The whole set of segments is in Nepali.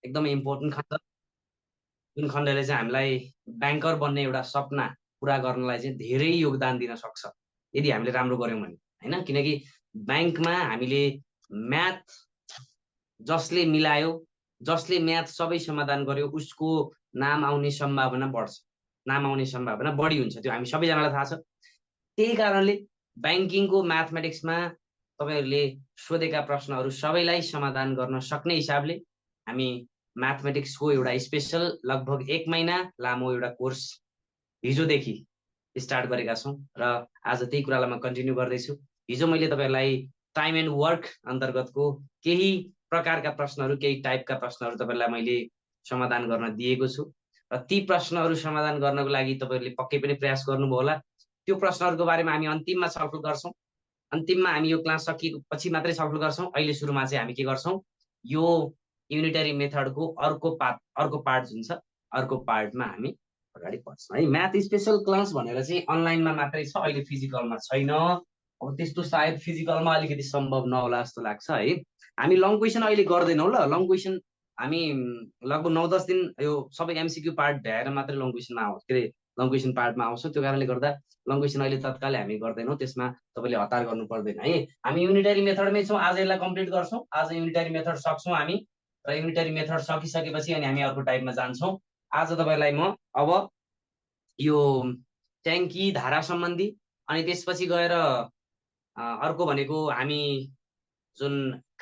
एकदमै इम्पोर्टेन्ट खण्ड, जुन खण्डले चाहिँ हामीलाई ब्याङ्कर बन्ने एउटा सपना पुरा गर्नलाई चाहिँ धेरै योगदान दिन सक्छ यदि हामीले राम्रो गऱ्यौँ भने, होइन? किनकि ब्याङ्कमा हामीले म्याथ जसले मिलायो, जसले म्याथ सबै समाधान गर्यो, उसको नाम आउने सम्भावना बढ्छ, नाम आउने सम्भावना बढी हुन्छ, त्यो हामी सबैजनालाई थाहा छ। त्यही कारणले ब्याङ्किङको म्याथमेटिक्समा तपाईँहरूले सोधेका प्रश्नहरू सबैलाई समाधान गर्न सक्ने हिसाबले हामी म्याथमेटिक्सको एउटा स्पेसल लगभग 1 महिना लामो एउटा कोर्स हिजोदेखि स्टार्ट गरेका छौँ र आज त्यही कुरालाई म कन्टिन्यू गर्दैछु। हिजो मैले तपाईँहरूलाई टाइम एन्ड वर्क अन्तर्गतको केही प्रकारका प्रश्नहरू, केही टाइपका प्रश्नहरू तपाईँहरूलाई मैले समाधान गर्न दिएको छु र ती प्रश्नहरू समाधान गर्नको लागि तपाईँहरूले पक्कै पनि प्रयास गर्नुभयो होला। त्यो प्रश्नहरूको बारेमा हामी अन्तिममा छलफल गर्छौँ, अन्तिममा हामी यो क्लास सकिएपछि मात्रै छलफल गर्छौँ। अहिले सुरुमा चाहिँ हामी के गर्छौँ, यो युनिटरी मेथडको अर्को पार्ट जुन छ, अर्को पार्टमा हामी अगाडि बढ्छौँ है। म्याथ स्पेसल क्लास भनेर चाहिँ अनलाइनमा मात्रै छ, अहिले फिजिकलमा छैन। अब त्यस्तो सायद फिजिकलमा अलिकति सम्भव नहोला जस्तो लाग्छ है। हामी लङ क्वेसन अहिले गर्दैनौँ ल, लङ क्वेसन हामी लगभग 9-10 दिन यो सबै एमसिक्यू पार्ट भ्याएर मात्रै लङ क्वेसनमा आउँछ, के अरे लङ क्वेसन पार्टमा आउँछ। त्यो कारणले गर्दा लङ क्वेसन अहिले तत्कालै हामी गर्दैनौँ, त्यसमा तपाईँले हतार गर्नु पर्दैन है। हामी युनिटरी मेथडमै छौँ, आज यसलाई कम्प्लिट गर्छौँ, आज युनिटरी मेथड सक्छौँ हामी, र युनिटरी मेथड सकिसकेपछि अनि हामी अर्को टाइपमा जान्छौँ। आज तपाईँलाई म अब यो ट्याङ्की धारा सम्बन्धी अनि त्यसपछि गएर अर्को भनेको हामी जुन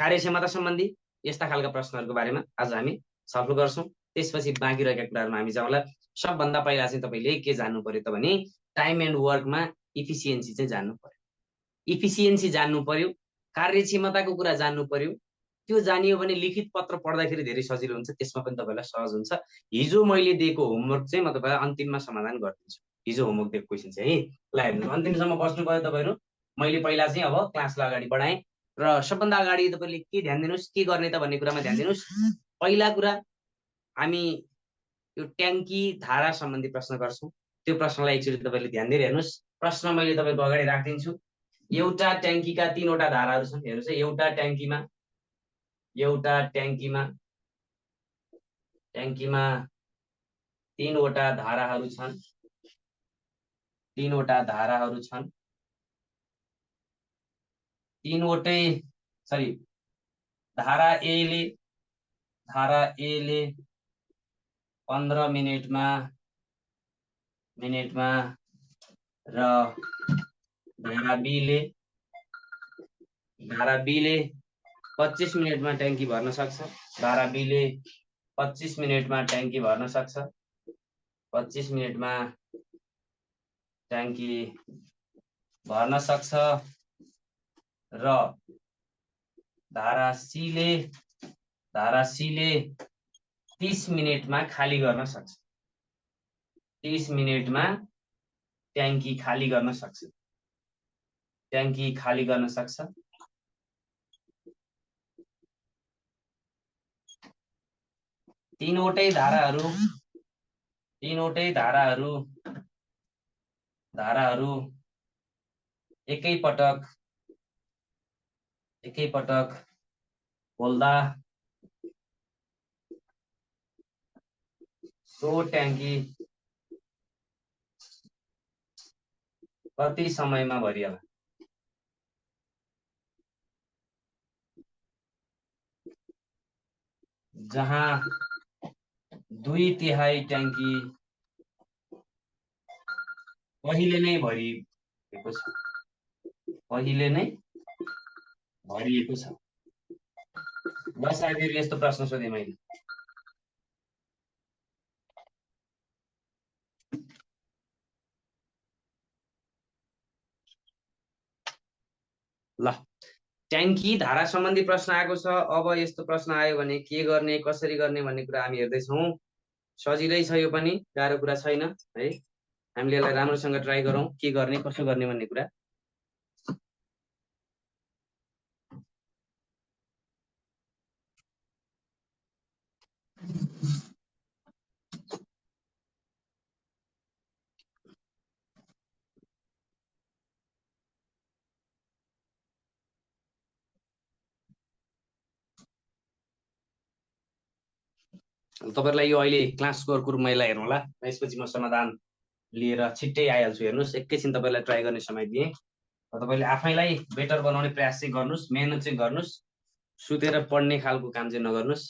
कार्यक्षमता सम्बन्धी यस्ता खालका प्रश्नहरूको बारेमा आज हामी छलफल गर्छौँ। त्यसपछि बाँकी रहेका कुराहरूमा हामी जाउँला। सबभन्दा पहिला चाहिँ तपाईँले के जान्नु पर्यो त भने टाइम एन्ड वर्कमा इफिसियन्सी चाहिँ जान्नु पर्यो, इफिसियन्सी जान्नु पर्यो, कार्यक्षमताको कुरा जान्नु पर्यो। त्यो जानियो भने लिखित पत्र पढ्दाखेरि धेरै सजिलो हुन्छ, त्यसमा पनि तपाईँलाई सहज हुन्छ। हिजो मैले दिएको होमवर्क चाहिँ म तपाईँलाई अन्तिममा समाधान गरिदिन्छु, हिजो होमवर्क दिएको क्वेसन चाहिँ है। ल हेर्नु, अन्तिमसम्म बस्नु भयो तपाईँहरू। मैले पहिला चाहिँ अब क्लासलाई अगाडि बढाएँ र सबभन्दा अगाडि तपाईँले के ध्यान दिनुहोस्, के गर्ने त भन्ने कुरामा ध्यान दिनुहोस्। पहिला कुरा हामी यो ट्याङ्की धारा सम्बन्धी प्रश्न गर्छौँ, त्यो प्रश्नलाई एकचोटि तपाईँले ध्यान दिएर हेर्नुहोस्। प्रश्न मैले तपाईँको अगाडि राखिदिन्छु। एउटा ट्याङ्कीका 3वटा धाराहरू छन्, हेर्नुहोस् है। एउटा ट्याङ्कीमा 3वटा धाराहरू छन्, 3वटा धाराहरू छन्। धारा ए ले 15 मिनेटमा र धारा बी ले 25 मिनेटमा ट्याङ्की भर्न सक्छ। धारा बी ले 25 मिनेटमा ट्याङ्की भर्न सक्छ, 25 मिनेटमा ट्याङ्की भर्न सक्छ। र धारा सी ले 30 मिनेटमा खाली गर्न सक्छ, 30 मिनेटमा ट्याङ्की खाली गर्न सक्छ, ट्याङ्की खाली गर्न सक्छ। तीनवटै धाराहरू एकैपटक खोल्दा सो ट्याङ्की कति समयमा भरिएला? जहाँ 2/3 ट्याङ्की पहिले नै भरिएको छ, बस आखिर यस्तो प्रश्न सोधेँ मैले। ल, ट्याङ्की धारा सम्बन्धी प्रश्न आएको छ। अब यस्तो प्रश्न आयो भने के गर्ने, कसरी गर्ने भन्ने कुरा हामी हेर्दैछौँ। सजिलै छ, यो पनि गाह्रो कुरा छैन है। हामीले यसलाई राम्रोसँग ट्राई गरौँ, के गर्ने कसो गर्ने भन्ने कुरा। तपाईँहरूलाई यो अहिले क्लास स्कोरको रूपमा हेर्नु होला, यसपछि म समाधान लिएर छिट्टै आइहाल्छु। हेर्नुहोस्, एकैछिन तपाईँलाई ट्राई गर्ने समय दिएँ। तपाईँले आफैलाई बेटर बनाउने प्रयास चाहिँ गर्नुहोस्, मेहनत चाहिँ गर्नुहोस्, सुतेर पढ्ने खालको काम चाहिँ नगर्नुहोस्।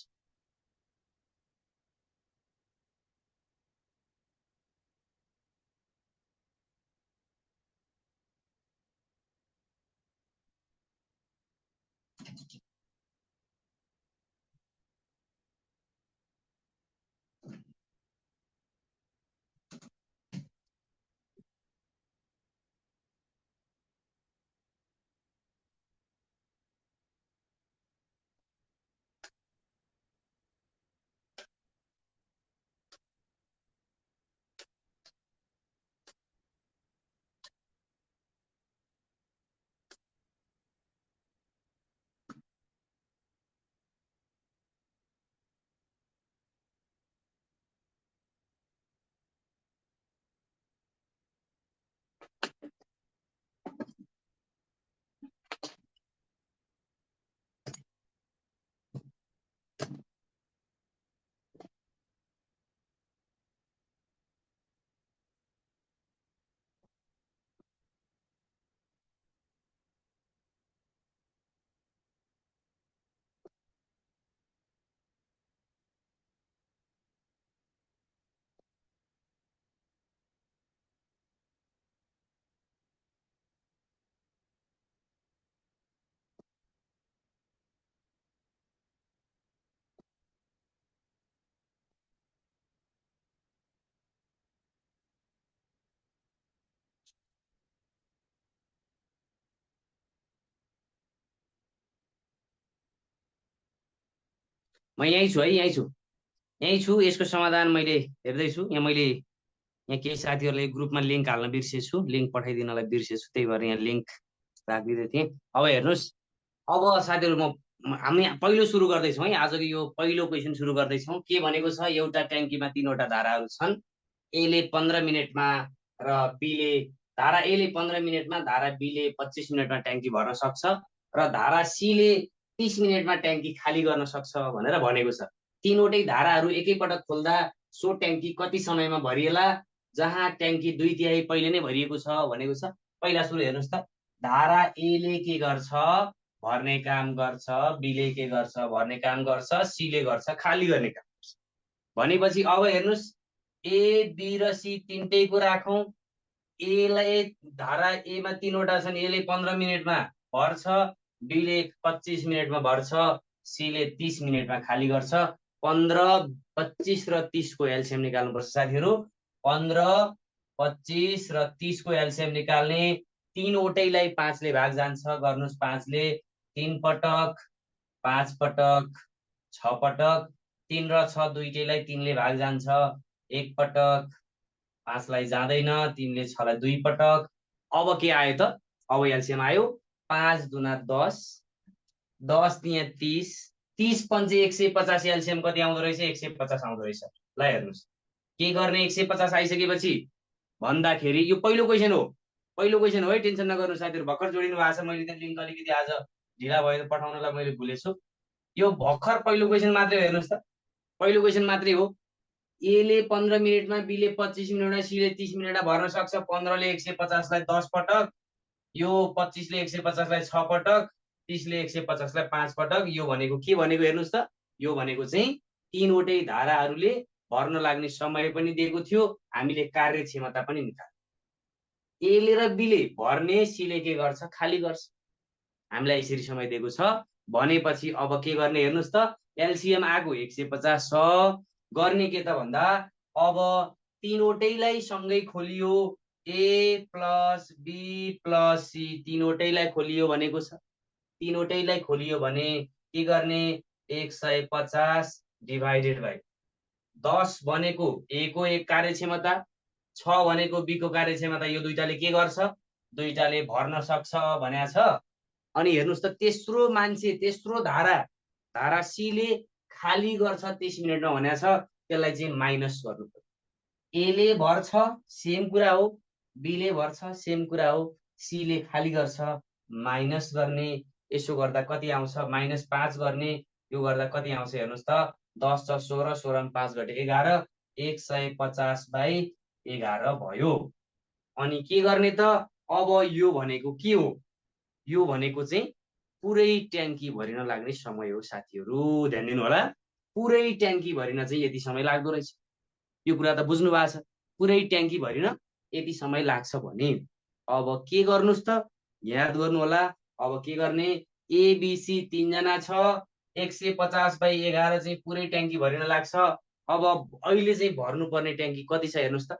म यहीँ छु है, यहीँ छु। यसको समाधान मैले हेर्दैछु। यहाँ मैले केही साथीहरूले ग्रुपमा लिङ्क हाल्न बिर्सेछु, लिङ्क पठाइदिनलाई बिर्सेछु, त्यही भएर यहाँ लिङ्क राखिदिँदै थिएँ। अब हेर्नुहोस्, अब साथीहरू हामी पहिलो सुरु गर्दैछौँ है। आजको यो पहिलो क्वेसन सुरु गर्दैछौँ। के भनेको छ, एउटा ट्याङ्कीमा 3वटा धाराहरू छन्। एले 15 मिनटमा र बीले धारा एले 15 मिनटमा, धारा बीले 25 मिनटमा ट्याङ्की भर्न सक्छ र धारा सीले 30 मिनटमा ट्याङ्की खाली गर्न सक्छ भनेर भनेको छ। तीनवटै धाराहरू एकैपटक खोल्दा सो ट्याङ्की कति समयमा भरिएला, जहाँ ट्याङ्की 2/3 पहिले नै भरिएको छ भनेको छ। पहिला सुरु हेर्नुहोस् त, धारा एले के गर्छ, भर्ने काम गर्छ, बीले के गर्छ, भर्ने काम गर्छ, सीले गर्छ खाली गर्ने काम गर्छ। भनेपछि अब हेर्नुहोस्, ए बी र सी तिनटैको राखौँ। एलाई धारा एमा 3वटा छन्, एले 15 मिनटमा भर्छ, बीले 25 मिनटमा भर्छ, सीले 30 मिनटमा खाली गर्छ। 15, 25 र 30 को एलसिएम निकाल्नुपर्छ साथीहरू। 15, 25 र 30 को एलसिएम निकाल्ने, तीनवटैलाई 5 ले भाग जान्छ। गर्नुहोस्, 5 ले 3 पटक, 5 पटक, 6 पटक, 3 र 6 दुईटैलाई 3 ले भाग जान्छ। 1 पटक, 5 लाई जाँदैन, 3 ले 6 लाई 2 पटक। अब के आयो त, अब एलसिएम आयो 5 दुना 10, 10 तिया 30, 30 पंचे 150, एलसिएम कति आउँदो रहेछ, 150 आउँदो रहेछ। ल हेर्नुहोस्, के गर्ने 150 आइसकेपछि भन्दाखेरि यो पहिलो क्वेसन हो, पहिलो क्वेसन हो है, टेन्सन नगर्नु साथीहरू। भर्खर जोडिनु भएको छ, मैले त्यो लिङ्क अलिकति आज ढिला भयो पठाउनलाई मैले भुलेछु। यो भर्खर पहिलो क्वेसन मात्रै हो, हेर्नुहोस् त, पहिलो क्वेसन मात्रै हो। एले 15 मिनटमा, बीले 25 मिनटमा, सीले 30 मिनटमा भर्न सक्छ। 15 ले 150 लाई 10 पटक, यो 25 ले 150 लाई 6 पटक, 30 ले 150 लाई 5 पटक। यो भनेको के भनेको हेर्नुहोस् त, यो भनेको चाहिँ तीनवटै धाराहरूले भर्न लाग्ने समय पनि दिएको थियो, हामीले कार्यक्षमता पनि निकाल्यो। एले र बीले भर्ने, सीले के गर्छ, खाली गर्छ। हामीलाई यसरी समय दिएको छ भनेपछि अब के गर्ने हेर्नुहोस् त, एलसिएम आएको 150 छ। गर्ने के त भन्दा, अब तीनवटैलाई सँगै खोलियो, ए प्लस बी प्लस सी तीनवटैलाई खोलियो भनेको छ। तीनवटैलाई खोलियो भने के गर्ने, 150 डिभाइडेड बाई 10 भनेको ए को 1 कार्यक्षमता, 6 भनेको बी को कार्यक्षमता। यो दुईटाले के गर्छ, दुईटाले भर्न सक्छ भनेको छ। अनि हेर्नुहोस् त, तेस्रो मान्छे, तेस्रो धारा, धारा सीले खाली गर्छ 30 मिनटमा भनेको छ, त्यसलाई चाहिँ माइनस गर्नु पर्यो। एले भर्छ, सेम कुरा हो, बीले भर्छ, सेम कुरा हो, सीले खाली गर्छ, माइनस गर्ने। यसो गर्दा कति आउँछ, -5 गर्ने। यो गर्दा कति आउँछ हेर्नुहोस् त, 10 छ 16, 16 5 घटे 11, 150/11 भयो। अनि के गर्ने त? अब यो भनेको के हो? यो भनेको चाहिँ पुरै ट्याङ्की भरिन लाग्ने समय हो साथीहरू। ध्यान दिनु होला। पुरै ट्याङ्की भरिन चाहिँ यति समय लाग्दो रहेछ। यो कुरा त बुझ्नु भएको छ। पुरै ट्याङ्की भरिन यति समय लाग्छ भने अब के गर्नुहोस् त? याद गर्नु होला। अब के गर्ने? एबिसी 3 जना छ। 150/11 चाहिँ पुरै ट्याङ्की भरिन लाग्छ। अब अहिले चाहिँ भर्नुपर्ने ट्याङ्की कति छ हेर्नुहोस् त।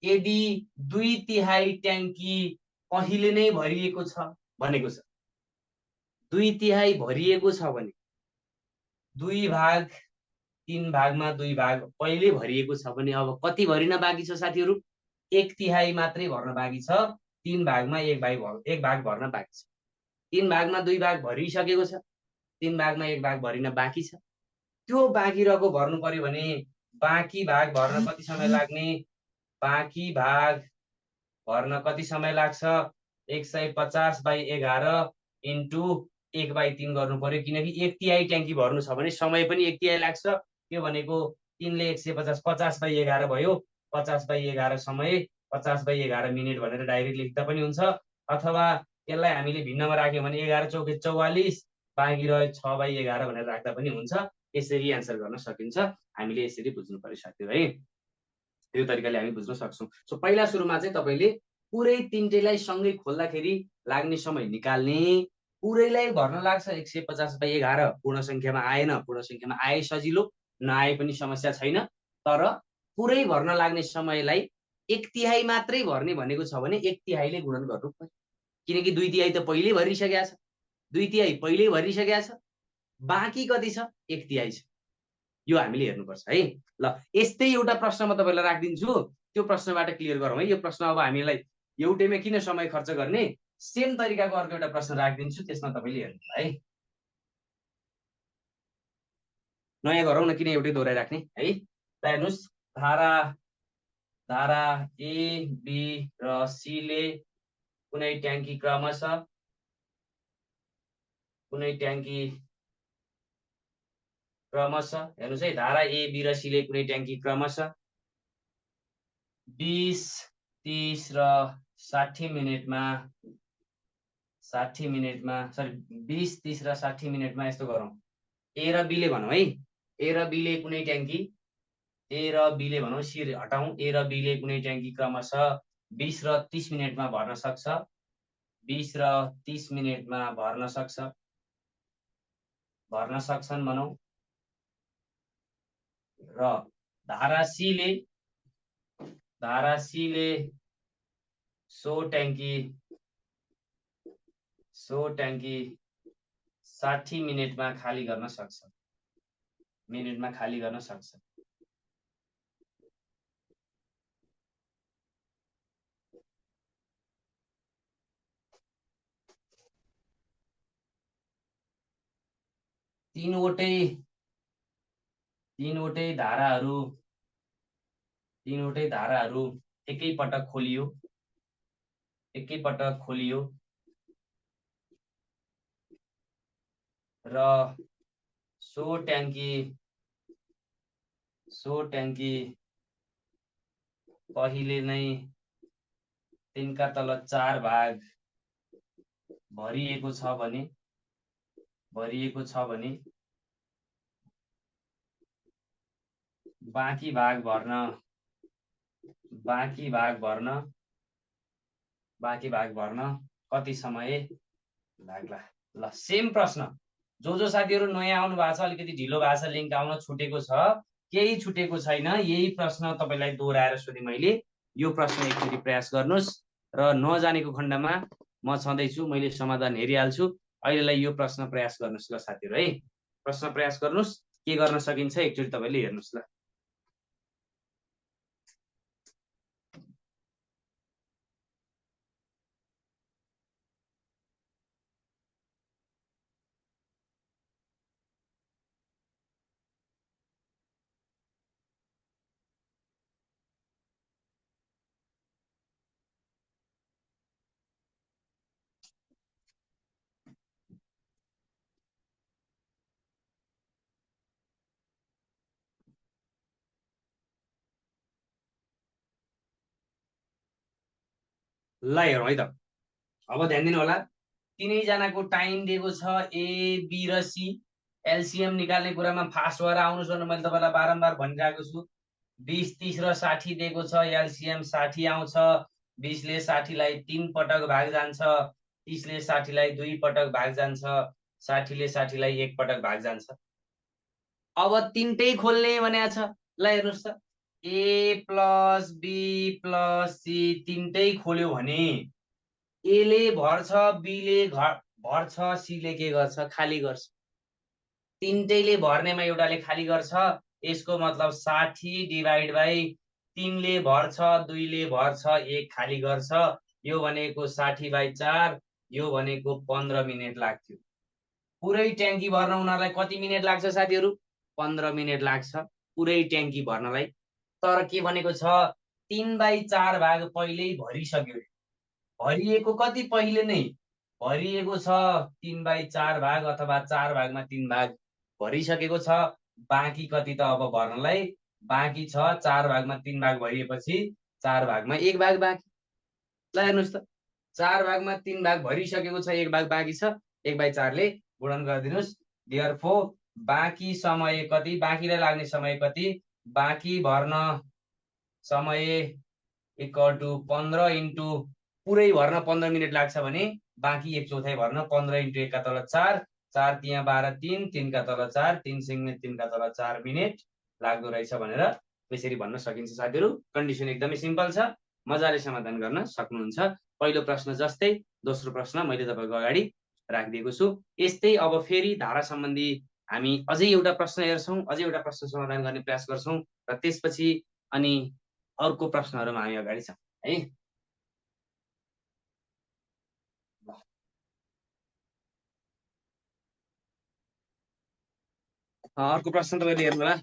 यदि 2/3 ट्याङ्की पहिले नै भरिएको छ भनेको छ, 2/3 भरिएको छ भने 2 भाग 3 भागमा 2 भाग पहिले भरिएको छ भने अब कति भरिन बाँकी छ साथीहरू? 1/3 मात्रै भर्न बाँकी छ। 3 भागमा 1 भाग भर्न बाँकी छ। 3 भागमा 2 भाग भरिसकेको छ। 3 भागमा 1 भाग भरिन बाँकी छ। त्यो बाँकी रहेको भर्नु पर्यो भने बाँकी भाग भर्न कति समय लाग्ने? बाँकी भाग भर्न कति समय लाग्छ? 150/11 इन्टु 1/3 गर्नु पर्यो। किनकि 1/3 ट्याङ्की भर्नु छ भने समय पनि 1/3 लाग्छ। त्यो भनेको 3 ले 150 50/11 भयो। 50/11 समय 50/11 मिनट भनेर डाइरेक्ट लेख्दा पनि हुन्छ। अथवा त्यसलाई हामीले भिन्नमा राख्यौँ भने 11 चौके 44, बाँकी रह्यो 6/11 भनेर राख्दा पनि हुन्छ। यसरी एन्सर गर्न सकिन्छ। हामीले यसरी बुझ्नु पर्यो साथीहरू है। यो तरिकाले हामी बुझ्न सक्छौँ। सो पहिला सुरुमा चाहिँ तपाईँले पुरै तिनटैलाई सँगै खोल्दाखेरि लाग्ने समय निकाल्ने। पुरैलाई भर्न लाग्छ 150/11। पूर्ण सङ्ख्यामा आएन, पूर्ण सङ्ख्यामा आए सजिलो, नआए पनि समस्या छैन। तर पुरै भर्न लाग्ने समयलाई 1/3 मात्रै भर्ने भनेको छ भने 1/3ले गुणन गर्नु पर्यो। किनकि 2/3 त पहिल्यै भरिसकेको छ। 2/3 पहिल्यै भरिसकेको छ। बाँकी कति छ? 1/3 छ। यो हामीले हेर्नुपर्छ है। ल, यस्तै एउटा प्रश्न म तपाईँलाई राखिदिन्छु। त्यो प्रश्नबाट क्लियर गरौँ है। यो प्रश्न अब हामीलाई एउटैमा किन समय खर्च गर्ने? सेम तरिकाको अर्को एउटा प्रश्न राखिदिन्छु, त्यसमा तपाईँले हेर्नु है। नयाँ गरौँ न, किन एउटै दोहोऱ्याइराख्ने है। ल हेर्नुहोस्, धारा धारा ए बी र सीले कुनै ट्याङ्की क्रमशः हेर्नुहोस् है, धारा ए बी र सीले कुनै ट्याङ्की क्रमशः 20, 30 र 60 मिनटमा 20, 30 र 60 मिनटमा यस्तो गरौँ। ए र बीले भनौँ है। ए र बीले कुनै ट्याङ्की, ए र बीले भनौँ, सी हटाउँ। ए र बीले कुनै ट्याङ्की क्रमशः 20 र 30 मिनटमा भर्न सक्छ। 20 र 30 मिनटमा भर्न सक्छन् भनौँ। र धारा सीले सो ट्याङ्की 60 मिनटमा खाली गर्न सक्छ। 3वटै धाराहरू एकैपटक खोलियो र सो ट्याङ्की पहिले नै तिनका तल 4 भाग भरिएको छ भने बाँकी भाग भर्न कति समय लाग्ला? ल, सेम प्रश्न। जो साथीहरू नयाँ आउनु भएको छ, अलिकति ढिलो भएको छ, लिङ्क आउन छुटेको छ, केही छुटेको छैन, यही प्रश्न तपाईँलाई दोहोऱ्याएर सोधेँ मैले। यो प्रश्न एकचोटि प्रयास गर्नुहोस् र नजानेको खण्डमा म छँदैछु, मैले समाधान हेरिहाल्छु। अहिलेलाई यो प्रश्न प्रयास गर्नुहोस् ल साथीहरू है। प्रश्न प्रयास गर्नुहोस्, के गर्न सकिन्छ एकचोटि तपाईँले हेर्नुहोस् ल। ल हेरौँ है त। अब ध्यान दिनु होला, तिनैजनाको टाइम दिएको छ ए बी र सी। एलसिएम निकाल्ने कुरामा फास्ट भएर आउनुहोस् भनेर मैले तपाईँलाई बारम्बार भनिरहेको छु। 20, 30 र 60 दिएको छ, एलसिएम 60 आउँछ। 20ले 60लाई 3 पटक भाग जान्छ, 30ले 60लाई 2 पटक भाग जान्छ, 60ले 60लाई 1 पटक भाग जान्छ। अब तिनटै खोल्ने भनेको छ। ल हेर्नुहोस् त, ए प्लस बी प्लस सी तिनटै खोल्यो भने एले भर्छ, बीले भर्छ, सीले के गर्छ, खाली गर्छ। तिनटैले भर्नेमा एउटाले खाली गर्छ। यसको मतलब 60 डिभाइड बाई 3ले भर्छ, 2ले भर्छ, 1 खाली गर्छ। यो भनेको 60/4, यो भनेको 15 मिनट लाग्थ्यो। पुरै ट्याङ्की भर्न उनीहरूलाई कति मिनट लाग्छ साथीहरू? 15 मिनट लाग्छ पुरै ट्याङ्की भर्नलाई। तर के भनेको छ, 3/4 भाग पहिल्यै भरिसक्यो। भरिएको कति पहिले नै भरिएको छ 3/4 भाग अथवा 4 भागमा 3 भाग भरिसकेको छ। बाँकी कति त अब भर्नलाई बाँकी छ। 4 भागमा 3 भाग भरिएपछि 4 भागमा 1 भाग बाँकी। ल हेर्नुहोस् त, 4 भागमा 3 भाग भरिसकेको छ, 1 भाग बाँकी छ। 1/4ले गुणन गरिदिनुहोस्। देयरफोर बाँकी समय कति, बाँकीलाई लाग्ने समय कति, बाँकी भर्न समय इक्वल टु 15 इन्टु पुरै भर्न 15 मिनट लाग्छ भने बाँकी 1/4 भर्न 15 इन्टु 1 का तल 4, 4 तिहां 12, 3, 3 का तल 4, 3 सँगै 3 का तल 4 मिनट लाग्दो रहेछ भनेर यसरी भन्न सकिन्छ साथीहरू। कन्डिसन एकदमै सिम्पल छ, मजाले समाधान गर्न सक्नुहुन्छ। पहिलो प्रश्न जस्तै दोस्रो प्रश्न मैले तपाईँको अगाडि राखिदिएको छु। यस्तै अब फेरि धारा सम्बन्धी हामी अझै एउटा प्रश्न हेर्छौँ, अझै एउटा प्रश्न समाधान गर्ने प्रयास गर्छौँ र त्यसपछि अनि अर्को प्रश्नहरूमा हामी अगाडि छौँ है। अर्को प्रश्न तपाईँले हेर्नु होला।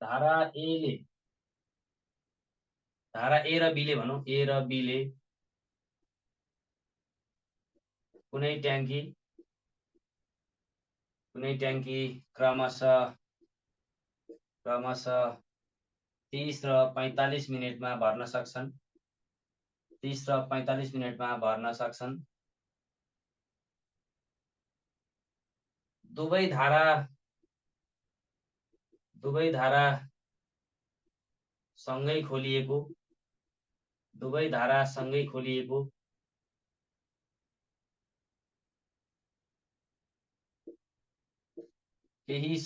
धारा एले, धारा ए र बीले भनौँ, ए र बीले कुनै ट्याङ्की क्रमशः 30 र 45 मिनटमा भर्न सक्छन्। 30 र 45 मिनटमा भर्न सक्छन्। दुवै धारा सँगै खोलिएको, दुवै धारा सँगै खोलिएको केही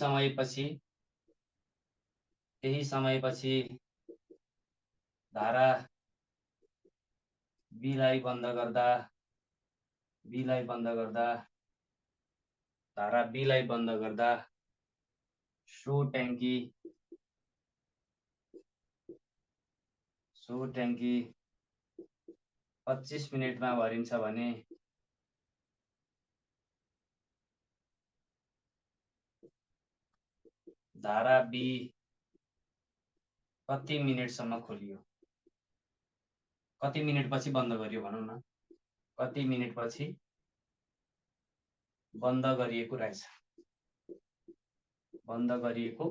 समयपछि धारा बीलाई बन्द गर्दा धारा बीलाई बन्द गर्दा सो ट्याङ्की 25 मिनटमा भरिन्छ भने धारा बी कति मिनटसम्म खोलियो, कति मिनटपछि बन्द गरियो भनौँ न, कति मिनटपछि बन्द गरिएको रहेछ, बन्द गरिएको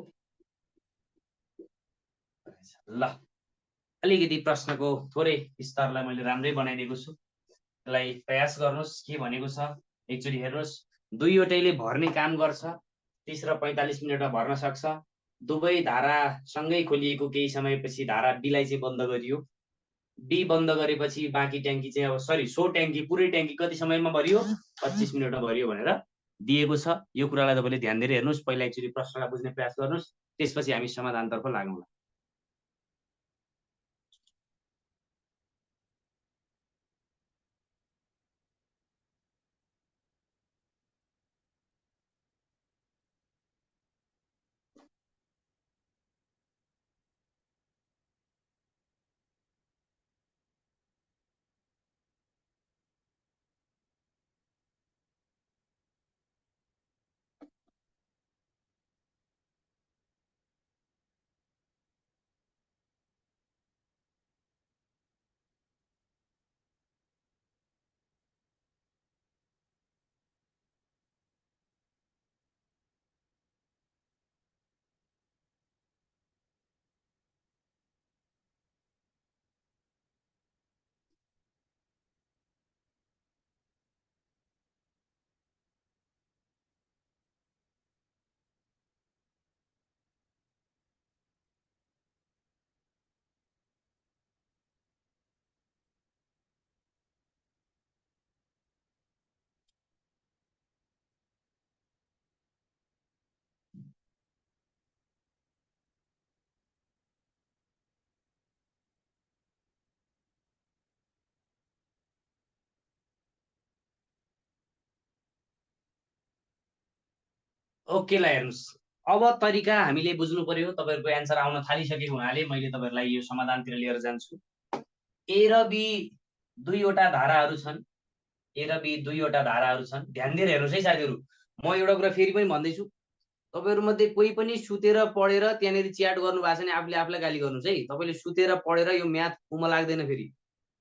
रहेछ। ल अलिकति प्रश्नको थोरै स्तरलाई मैले राम्रै बनाइदिएको छु, यसलाई प्रयास गर्नुहोस्। के भनेको छ एकचोटि हेर्नुहोस्। दुईवटैले भर्ने काम गर्छ, 30 र 45 मिनटमा भर्न सक्छ। दुवै धारा सँगै खोलिएको केही समयपछि धारा बीलाई चाहिँ बन्द गरियो। बी बन्द गरेपछि बाँकी ट्याङ्की चाहिँ अब सो ट्याङ्की पुरै ट्याङ्की कति समयमा भरियो, 25 मिनटमा भरियो भनेर दिएको छ। यो कुरालाई तपाईँले ध्यान दिएर हेर्नुहोस्। पहिला एकचोटि प्रश्नलाई बुझ्ने प्रयास गर्नुहोस्, त्यसपछि हामी समाधानतर्फ लागौँला। ओके ल हेर्नुहोस्, अब तरिका हामीले बुझ्नु पर्यो। तपाईँहरूको एन्सर आउन थालिसकेको हुनाले मैले तपाईँहरूलाई यो समाधानतिर लिएर जान्छु। ए र बी दुईवटा धाराहरू छन्। ए र बी दुईवटा धाराहरू छन्। ध्यान दिएर हेर्नुहोस् है साथीहरू। म एउटा कुरा फेरि पनि भन्दैछु, तपाईँहरूमध्ये कोही पनि सुतेर पढेर त्यहाँनिर च्याट गर्नु भएको छ भने आफूले आफूलाई गाली गर्नुहोस् है। तपाईँले सुतेर पढेर यो म्याथ उमा लाग्दैन। फेरि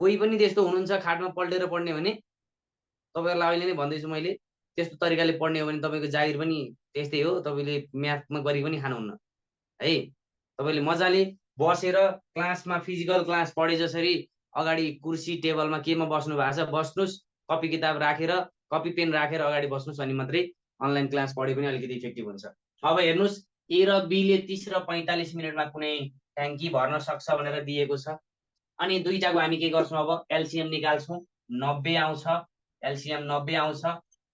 कोही पनि त्यस्तो हुनुहुन्छ खाटमा पल्टेर पढ्ने भने, तपाईँहरूलाई अहिले नै भन्दैछु मैले, त्यस्तो तरिकाले पढ्ने हो भने तपाईँको जागिर पनि त्यस्तै हो। तपाईँले म्याथमा गरी पनि खानुहुन्न है। तपाईँले मजाले बसेर क्लासमा फिजिकल क्लास पढे जसरी अगाडि कुर्सी टेबलमा केमा बस्नु भएको छ बस्नुहोस्, कपी किताब राखेर कपी पेन राखेर अगाडि बस्नुहोस्, अनि मात्रै अनलाइन क्लास पढे पनि अलिकति इफेक्टिभ हुन्छ। अब हेर्नुहोस्, ए र बीले 30 र 45 मिनटमा कुनै ट्याङ्की भर्न सक्छ भनेर दिएको छ। अनि दुईटाको हामी के गर्छौँ, अब एलसिएम निकाल्छौँ। 90 आउँछ, एलसिएम 90 आउँछ।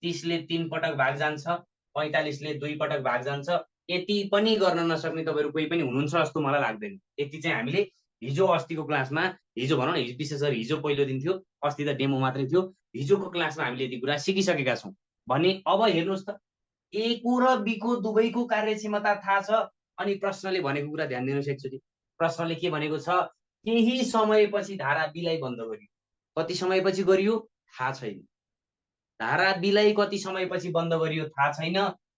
30ले 3 पटक भाग जान्छ, 45ले 2 पटक भाग जान्छ। यति पनि गर्न नसक्ने तपाईँहरू कोही पनि हुनुहुन्छ जस्तो मलाई लाग्दैन। यति चाहिँ हामीले हिजो अस्तिको क्लासमा, हिजो भनौँ न, विशेष गरी हिजो पहिलो दिन थियो, अस्ति त डेमो मात्रै थियो, हिजोको क्लासमा हामीले यति कुरा सिकिसकेका छौँ भने अब हेर्नुहोस् त, ए को र बी को दुवैको कार्यक्षमता थाहा छ। अनि प्रश्नले भनेको कुरा ध्यान दिनुहोस् एकचोटि। प्रश्नले के भनेको छ, केही समयपछि धारा बीलाई बन्द गरियो। कति समयपछि गरियो थाहा छैन। धारा बीलाई कति समयपछि बन्द गरियो थाहा छैन,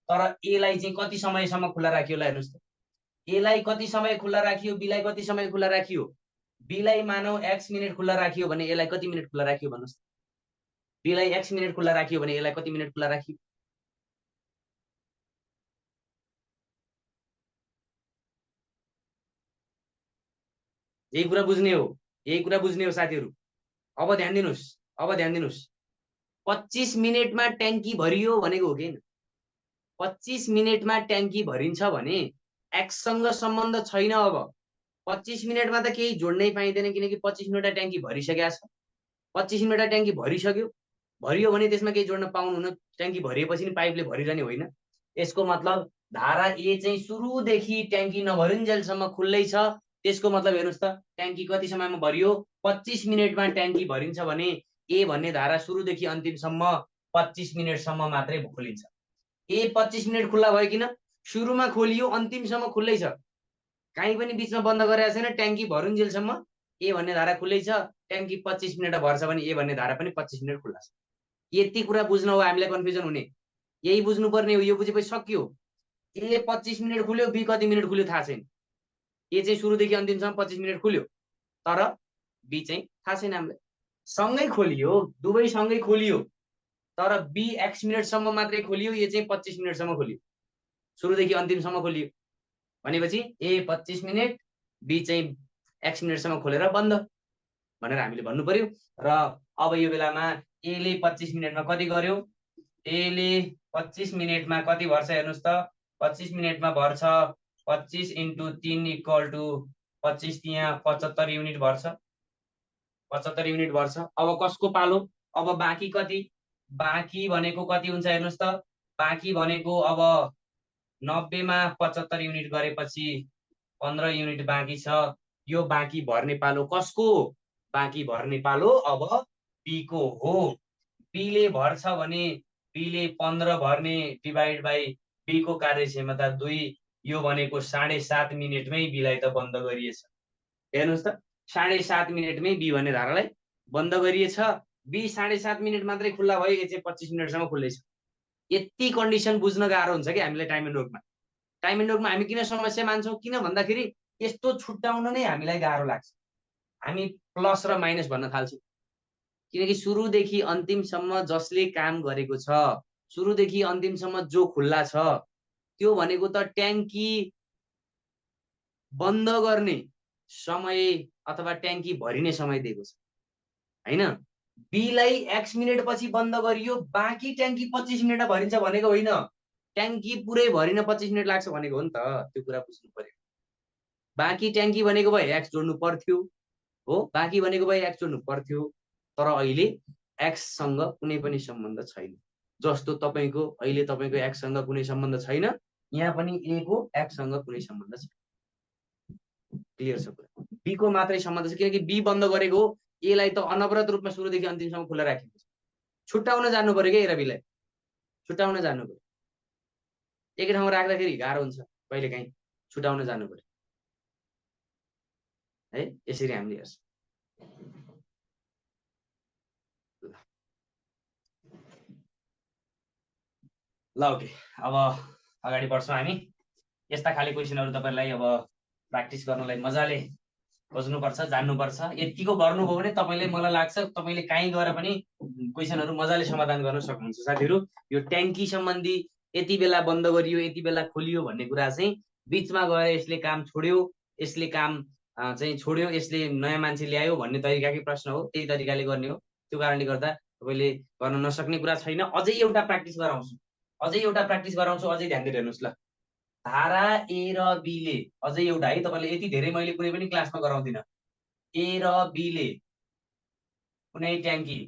तर एलाई चाहिँ कति समयसम्म खुला राखियो। ल हेर्नुहोस् त, एलाई कति समय खुला राखियो, बीलाई कति समय खुला राखियो। बीलाई मानौ एक्स मिनट खुला राखियो भने एलाई कति मिनट खुला राखियो भन्नुहोस् त। बीलाई एक्स मिनट खुला राखियो भने एलाई कति मिनट खुला राखियो। यही कुरा बुझ्ने हो, यही कुरा बुझ्ने हो साथीहरू। अब ध्यान दिनुहोस्, अब ध्यान दिनुहोस्। 25 मिनटमा ट्याङ्की भरियो भनेको हो कि 25 मिनटमा ट्याङ्की भरिन्छ भने एक्ससँग सम्बन्ध छैन। अब 25 मिनटमा त केही जोड्नै पाइँदैन, किनकि 25 मिनटमा ट्याङ्की भरिसकेको छ। 25 मिनटमा ट्याङ्की भरिसक्यो, भरियो भने त्यसमा केही जोड्न पाउनुहुन्न। ट्याङ्की भरिएपछि नि पाइपले भरिरहने होइन। यसको मतलब धारा ए चाहिँ सुरुदेखि ट्याङ्की नभरिन्जेलसम्म खुल्लै छ। त्यसको मतलब हेर्नुहोस् त, ट्याङ्की कति समयमा भरियो, 25 मिनटमा ट्याङ्की भरिन्छ भने ए भन्ने धारा सुरुदेखि अन्तिमसम्म 25 मिनटसम्म मात्रै खोलिन्छ। ए 25 मिनट खुल्ला भयो किन, सुरुमा खोलियो अन्तिमसम्म खुल्लै छ, काहीँ पनि बिचमा बन्द गरेको छैन। ट्याङ्की भरुन्जेलसम्म ए भन्ने धारा खुल्लै छ। ट्याङ्की 25 मिनट भर्छ भने ए भन्ने धारा पनि 25 मिनट खुल्ला छ। यति कुरा बुझ्न हो हामीलाई कन्फ्युजन हुने, यही बुझ्नुपर्ने हो। यो बुझेपछि सक्यो। ए 25 मिनट खुल्यो, बी कति मिनट खुल्यो थाहा छैन। ए चाहिँ सुरुदेखि अन्तिमसम्म 25 मिनट खुल्यो, तर बी चाहिँ थाहा छैन हामीलाई। सँगै खोलियो, दुवै सँगै खोलियो, तर बी एक्स मिनटसम्म मात्रै खोलियो, ए चाहिँ 25 मिनटसम्म खोलियो, सुरुदेखि अन्तिमसम्म खोलियो। भनेपछि ए 25 मिनट, बी चाहिँ एक्स मिनटसम्म खोलेर बन्द भनेर हामीले भन्नु पर्यो। र अब यो बेलामा एले 25 मिनटमा कति गर्यो, एले 25 मिनटमा कति भर्छ हेर्नुहोस् त। 25 मिनटमा भर्छ 25 × 3 = 25, त्यहाँ 75 युनिट भर्छ, 75 युनिट भर्छ। अब कसको पालो, अब बाँकी कति, बाँकी भनेको कति हुन्छ हेर्नुहोस् त। बाँकी भनेको अब 90 मा 75 युनिट गरेपछि 15 युनिट बाँकी छ। यो बाँकी भर्ने पालो कसको, बाँकी भर्ने पालो अब बीको हो। बीले भर्छ भने बीले 15 भर्ने डिभाइड बाई बीको कार्यक्षमता 2, यो भनेको 7.5 मिनटमै बीलाई त बन्द गरिएछ। हेर्नुहोस् त, 7.5 मिनटमै बी भन्ने धारालाई बन्द गरिएछ। बी 7.5 मिनट मात्रै खुल्ला भयो, यो चाहिँ 25 मिनटसम्म खुल्लै छ। यति कन्डिसन बुझ्न गाह्रो हुन्छ कि हामीलाई टाइम एन्ड वर्कमा। टाइम एन्ड वर्कमा हामी किन समस्या मान्छौँ, किन भन्दाखेरि यस्तो छुट्याउन नै हामीलाई गाह्रो लाग्छ। हामी प्लस र माइनस भन्न थाल्छौँ, किनकि सुरुदेखि अन्तिमसम्म जसले काम गरेको छ, सुरुदेखि अन्तिमसम्म जो खुल्ला छ, त्यो भनेको त ट्याङ्की बन्द गर्ने समय अथवा ट्याङ्की भरिने समय दिएको छ होइन। बीलाई एक्स मिनट पछि बन्द गरियो, बाँकी ट्याङ्की 25 मिनटमा भरिन्छ भनेको होइन। ट्याङ्की पुरै भरिन 25 मिनट लाग्छ भनेको हो नि त। त्यो कुरा बुझ्नु पर्यो। बाँकी ट्याङ्की भनेको भए एक्स जोड्नु पर्थ्यो हो, बाँकी भनेको भए एक्स जोड्नु पर्थ्यो, तर अहिले एक्ससँग कुनै पनि सम्बन्ध छैन। जस्तो तपाईँको अहिले तपाईँको एक्ससँग कुनै सम्बन्ध छैन, यहाँ पनि ए को एक्ससँग कुनै सम्बन्ध छैन। क्लियर छ कुरा। बी को मात्रै सम्बन्ध छ, किनकि बी बन्द गरेको एलाई त अनवरत रूपमा सुरुदेखि अन्तिमसम्म खुला राखेको छ। छुट्याउन जान्नु पर्यो क्या ए र बीलाई, छुट्याउन जान्नु पर्यो। एकै ठाउँमा राख्दाखेरि गाह्रो हुन्छ, कहिलेकाहीँ छुटाउन जानु पर्यो है। यसरी हामीले हेर्छौँ। ल ओके, अब अगाडि बढ्छौँ हामी। यस्ता खाले क्वेसनहरू तपाईँलाई अब प्र्याक्टिस गर्नलाई मजाले खोज्नुपर्छ, जान्नुपर्छ। यतिको गर्नुभयो भने तपाईँले, मलाई लाग्छ तपाईँले कहीँ गएर पनि क्वेसनहरू मजाले समाधान गर्न सक्नुहुन्छ साथीहरू। यो ट्याङ्की सम्बन्धी यति बेला बन्द गरियो, यति बेला खोलियो भन्ने कुरा चाहिँ बिचमा गएर यसले काम छोड्यो, यसले काम चाहिँ छोड्यो, यसले नयाँ मान्छे ल्यायो भन्ने तरिकाकै प्रश्न हो, त्यही तरिकाले गर्ने हो। त्यो कारणले गर्दा तपाईँले गर्न नसक्ने कुरा छैन। अझै एउटा प्र्याक्टिस गराउँछु, अझै ध्यान दिएर हेर्नुहोस् ल। धारा ए र बीले, अझै एउटा है, तपाईँले यति धेरै मैले कुनै पनि क्लासमा गराउँदिनँ। ए र बीले कुनै ट्याङ्की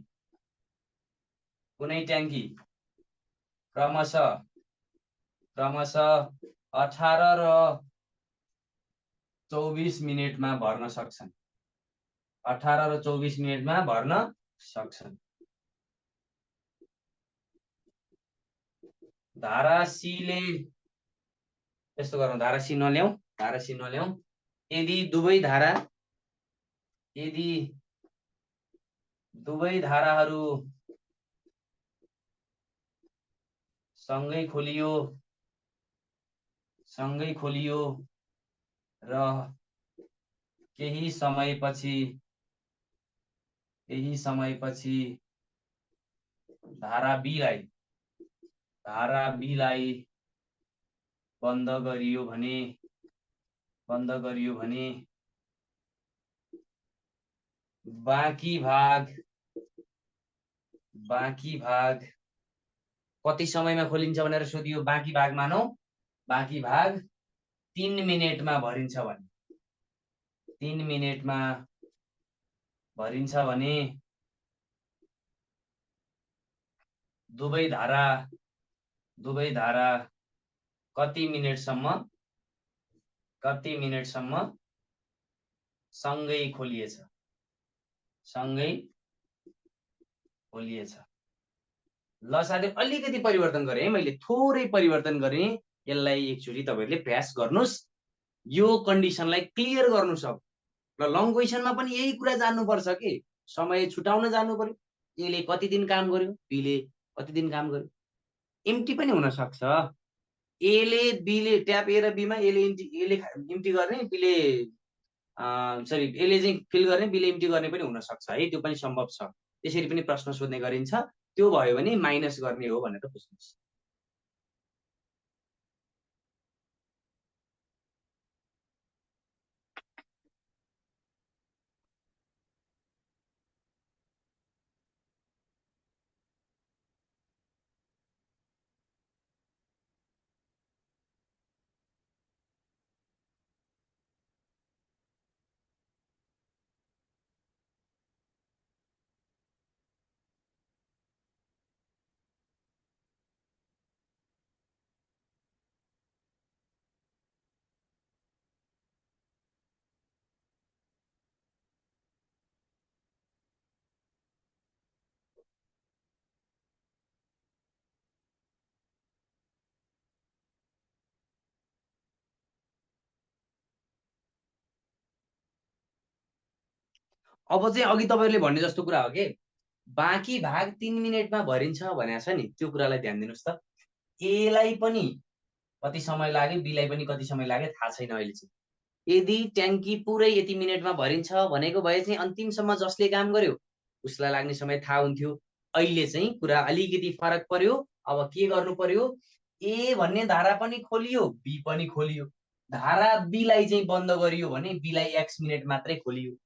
क्रमशः 18 र 24 मिनेटमा भर्न सक्छन्। 18 र 24 मिनेटमा भर्न सक्छन्। धारा सीले, यस्तो गरौँ, धारा सी नल्याउँ। यदि दुवै धाराहरू सँगै खोलियो र केही समयपछि धारा बीलाई बन्द गरियो भने बाँकी भाग कति समयमा खोलिन्छ भनेर सोधियो। बाँकी भाग मानौ, बाँकी भाग 3 मिनेटमा भरिन्छ भने, 3 मिनेटमा भरिन्छ भने दुवै धारा कति मिनेटसम्म सँगै खोलिएछ। ल साथी, अलिकति परिवर्तन गरेँ है मैले, थोरै परिवर्तन गरेँ। यसलाई एकचोटि तपाईँहरूले प्रयास गर्नुहोस्, यो कन्डिसनलाई क्लियर गर्नु सक्नु। र लङ क्वेसनमा पनि यही कुरा जान्नुपर्छ कि समय छुटाउन जानु पर्यो। एले कति दिन काम गर्यो, बीले कति दिन काम गर्यो। इम्टी पनि हुन सक्छ, एले बीले, ट्याप ए र बीमा एले इम्टी गर्ने, बीले एले चाहिँ फिल गर्ने, बीले इम्टी गर्ने पनि हुन सक्छ है, त्यो पनि सम्भव छ। त्यसरी पनि प्रश्न सोध्ने गरिन्छ। त्यो भयो भने माइनस गर्ने हो भनेर बुझ्नुहोस्। अब चाहिँ अघि तपाईँहरूले भन्ने जस्तो कुरा हो कि बाँकी भाग 3 मिनेटमा भरिन्छ भनेको छ नि, त्यो कुरालाई ध्यान दिनुहोस् त। एलाई पनि कति समय लाग्यो, बीलाई पनि कति समय लाग्यो थाहा छैन अहिले चाहिँ। यदि ट्याङ्की पुरै यति मिनेटमा भरिन्छ भनेको भए चाहिँ अन्तिमसम्म जसले काम गर्यो उसलाई लाग्ने समय थाहा हुन्थ्यो। अहिले चाहिँ कुरा अलिकति फरक पर्यो। अब के गर्नु पर्यो, ए भन्ने धारा पनि खोलियो, बी पनि खोलियो। धारा बीलाई चाहिँ बन्द गरियो भने बीलाई एक्स मिनेट मात्रै खोलियो,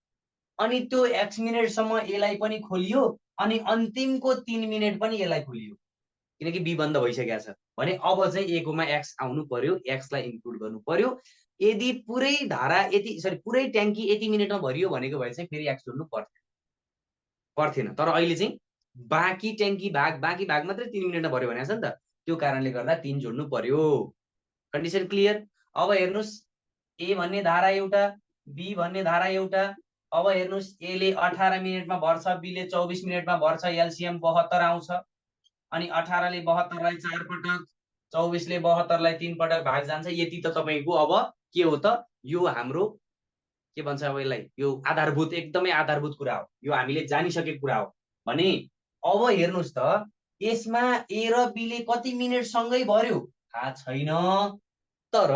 अनि त्यो एक्स मिनेटसम्म एलाई पनि खोलियो, अनि अन्तिमको 3 मिनेट पनि एलाई खोलियो, किनकि बी बन्द भइसकेको छ भने अब चाहिँ ए कोमा एक्स आउनु पर्यो, एक्सलाई इन्क्लुड गर्नु पर्यो। यदि पुरै धारा पुरै ट्याङ्की यति मिनेटमा भरियो भनेको भए चाहिँ फेरि एक्स जोड्नु पर्थेन। तर अहिले चाहिँ बाँकी ट्याङ्की भाग मात्रै 3 मिनेटमा भर्यो भनेको छ नि त, त्यो कारणले गर्दा 3 जोड्नु पर्यो। Condition clear. अब हेर्नुहोस्, ए भन्ने धारा एउटा, बी भन्ने धारा एउटा। अब हेर्नुहोस्, एले 18 मिनेटमा भर्छ, बीले 24 मिनेटमा भर्छ, एलसिएम 72 आउँछ। अनि 18 ले 72 लाई 4 पटक 24 ले 72लाई 3 पटक भाग जान्छ। यति त तपाईँको अब के हो त, यो हाम्रो के भन्छ अब यसलाई, यो आधारभूत, एकदमै आधारभूत कुरा हो, यो हामीले जानिसकेको कुरा हो भने अब हेर्नुहोस् त यसमा ए र बीले कति मिनेट सँगै भर्यो थाहा छैन, तर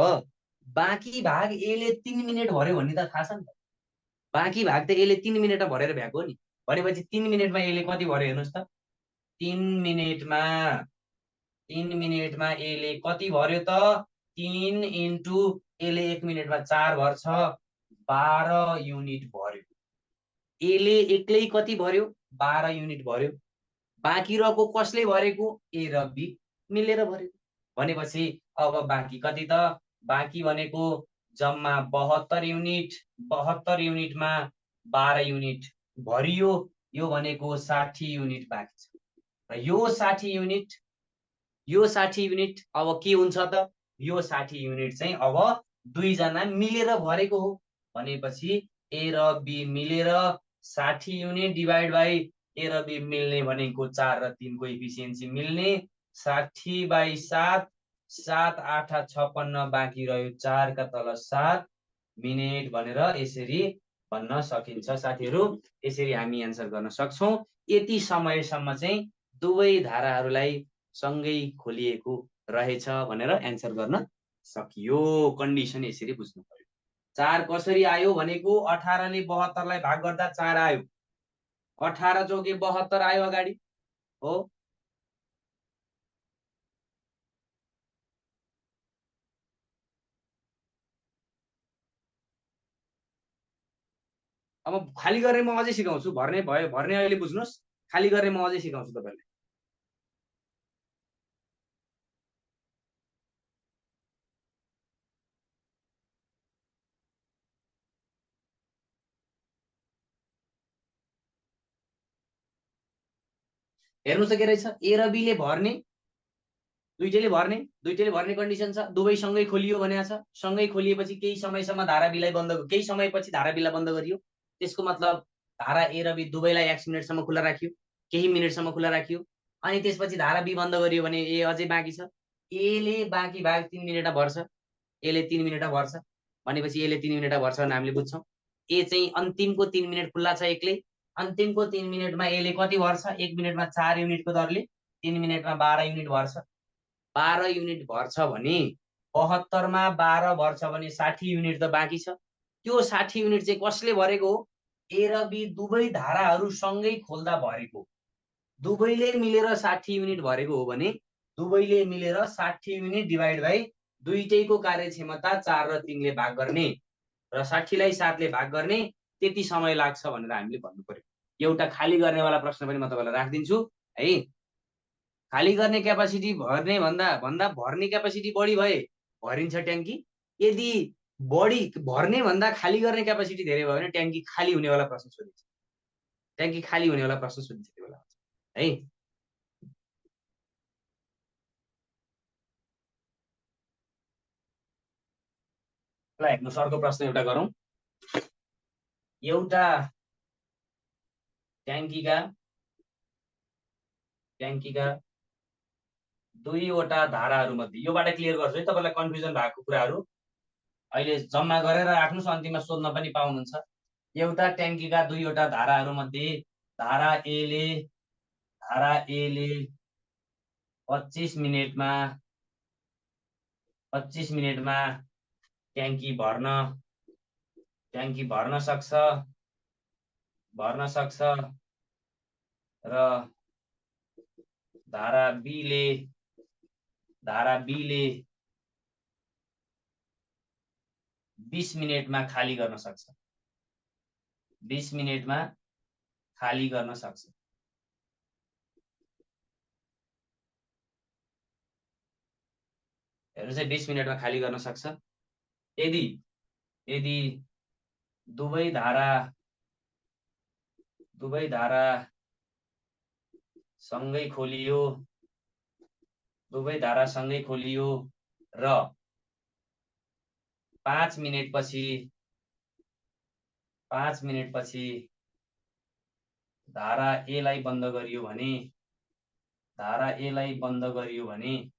बाँकी भाग एले 3 मिनेट भर्यो भन्ने त थाहा छ नि त। बाँकी भाग त एले 3 मिनेटमा भरेर भ्याएको नि, भनेपछि 3 मिनेटमा एले कति भर्यो हेर्नुहोस् त। 3 मिनेटमा 3 मिनेटमा एले कति भर्यो त, 3 इन्टु एले 1 मिनेटमा 4 भर्छ, 12 युनिट भर्यो। एले एक्लै कति भर्यो, 12 युनिट भर्यो। बाँकी रहेको कसले भरेको, ए र बी मिलेर भरेको। भनेपछि अब बाँकी कति त, बाँकी भनेको जम्मा 72 युनिट, 72 युनिटमा 12 युनिट भरियो, यो भनेको 60 युनिट बाँकी छ। र यो 60 युनिट, यो 60 युनिट अब के हुन्छ त, यो 60 युनिट चाहिँ अब दुईजना मिलेर भरेको हो। भनेपछि ए र बी मिलेर 60 युनिट डिभाइड बाई ए र बी मिल्ने भनेको 4 र 3 को इफिसियन्सी मिल्ने, 60/7, 7 8 56, बाँकी रह्यो 4 का तल 7 मिनेट भनेर यसरी भन्न सकिन्छ साथीहरू। यसरी हामी एन्सर गर्न सक्छौँ। यति समयसम्म चाहिँ दुवै धाराहरूलाई सँगै खोलिएको रहेछ भनेर एन्सर गर्न सकियो। कन्डिसन यसरी बुझ्नु पर्यो। 4 कसरी आयो भनेको 18ले 72लाई भाग गर्दा 4 आयो, 18 चौके 72 आयो अगाडि हो। अब खाली गर्ने म अझै सिकाउँछु, भर्ने भयो भर्ने अहिले बुझ्नुहोस्, खाली गर्ने म अझै सिकाउँछु तपाईँलाई। हेर्नुहोस् त के रहेछ, ए र बीले भर्ने, दुइटैले भर्ने कन्डिसन छ, दुवै सँगै खोलियो भनेको छ। सँगै खोलिएपछि केही समयसम्म धारा बीलाई बन्द, केही समयपछि धारा बीलाई बन्द गरियो। त्यसको मतलब धारा ए र बी दुवैलाई x मिनटसम्म खुला राखियो, केही मिनटसम्म खुला राखियो। अनि त्यसपछि धारा बी बन्द गरियो भने ए अझै बाँकी छ। एले बाँकी भाग 3 मिनेटमा भर्छ, एले 3 मिनेटमा भर्छ। भनेपछि एले 3 मिनेटमा भर्छ भने हामीले बुझ्छौँ ए चाहिँ अन्तिमको 3 मिनेट खुल्ला छ एक्लै। अन्तिमको 3 मिनेटमा एले कति भर्छ, 1 मिनेटमा 4 युनिटको दरले 3 मिनेटमा 12 युनिट भर्छ। 12 युनिट भर्छ भने 72मा 12 भर्छ भने 60 युनिट त बाँकी छ। त्यो 60 युनिट चाहिँ कसले भरेको हो, ए र बी दुवै धाराहरू सँगै खोल्दा भरेको। दुवैले मिलेर 60 युनिट भरेको हो भने दुवैले मिलेर 60 युनिट डिभाइड बाई दुईटैको कार्यक्षमता 4 र 3ले भाग गर्ने र 60लाई 7ले भाग गर्ने, त्यति समय लाग्छ भनेर हामीले भन्नु पर्यो। एउटा खाली गर्नेवाला प्रश्न पनि म तपाईँलाई राखिदिन्छु है। खाली गर्ने क्यापासिटी भर्ने भन्दा भन्दा भर्ने क्यापासिटी बढी भए भरिन्छ ट्याङ्की। यदि बढी भर्ने भन्दा खाली गर्ने क्यापासिटी धेरै भयो भने ट्याङ्की खाली हुनेवाला प्रश्न सोधिन्छ, ट्याङ्की खाली हुनेवाला प्रश्न सोधिन्छ त्यो बेला है। ल हेर्नु अर्को प्रश्न एउटा गरौँ। एउटा ट्याङ्कीका दुईवटा धाराहरू मध्ये, योबाट क्लियर गर्छु है तपाईँलाई कन्फ्युजन भएको कुराहरू अहिले जम्मा गरेर राख्नुहोस्, अन्तिममा सोध्न पनि पाउनुहुन्छ। एउटा ट्याङ्कीका दुईवटा धाराहरू मध्ये धारा एले 25 मिनेटमा ट्याङ्की भर्न सक्छ र धारा बीले 20 मिनेटमा खाली गर्न सक्छ, 20 मिनेटमा खाली गर्न सक्छ। हेर्नुहोस् है, 20 मिनेटमा खाली गर्न सक्छ। यदि दुवै धारा सँगै खोलियो, र 5 मिनेटपछि धारा एलाई बन्द गरियो भने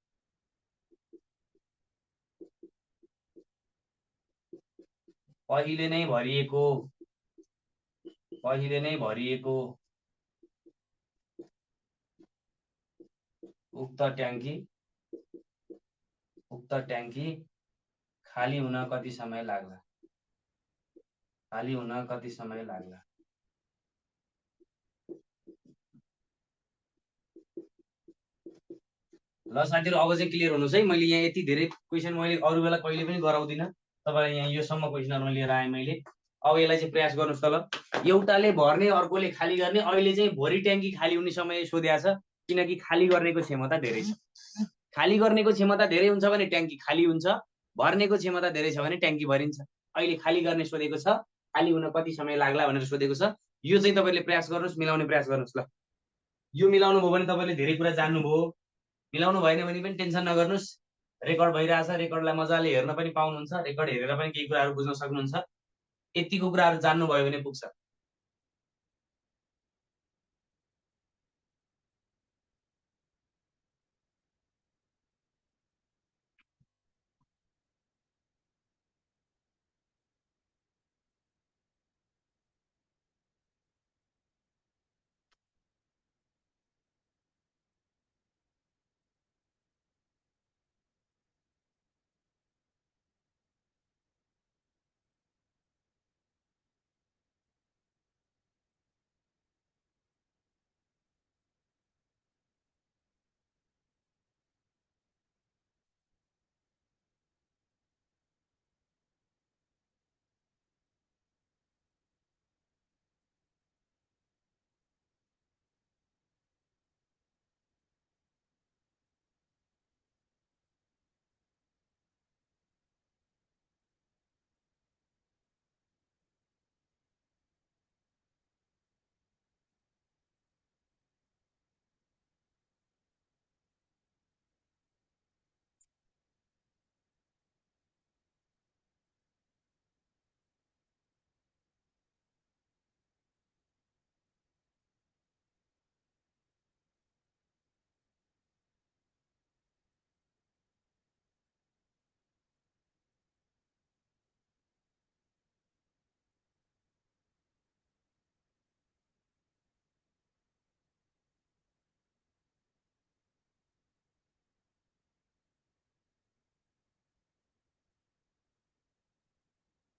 पहिले नै भरिएको उक्त ट्याङ्की खाली हुन कति समय लाग्ला? ल साथीहरु, अब चाहिँ क्लियर हुनुहोस् है। मैले यहाँ यति धेरै क्वेसन मैले अरू बेला कहिले पनि गराउँदिनँ तपाईँलाई। यहाँ योसम्म क्वेसनहरुमा लिएर आएँ मैले। अब यसलाई चाहिँ प्रयास गर्नुहोस् त ल। एउटाले भर्ने, अर्कोले खाली गर्ने। अहिले चाहिँ भोरी ट्याङ्की खाली हुने समय सोधेको छ, किनकि खाली गर्नेको क्षमता धेरै छ। खाली गर्नेको क्षमता धेरै हुन्छ भने ट्याङ्की खाली हुन्छ, भर्नेको क्षमता धेरै छ भने ट्याङ्की भरिन्छ। अहिले खाली गर्ने सोधेको छ, खाली हुन कति समय लाग्ला भनेर सोधेको छ। यो चाहिँ तपाईँले प्रयास गर्नुहोस्, मिलाउने प्रयास गर्नुहोस् ल। यो मिलाउनु भयो भने तपाईँले धेरै कुरा जान्नुभयो। मिलाउनु भएन भने पनि टेन्सन नगर्नुहोस्, रेकर्ड भइरहेछ, रेकर्डलाई मजाले हेर्न पनि पाउनुहुन्छ, रेकर्ड हेरेर पनि केही कुराहरू बुझ्न सक्नुहुन्छ। यतिको कुराहरू जान्नुभयो भने पुग्छ।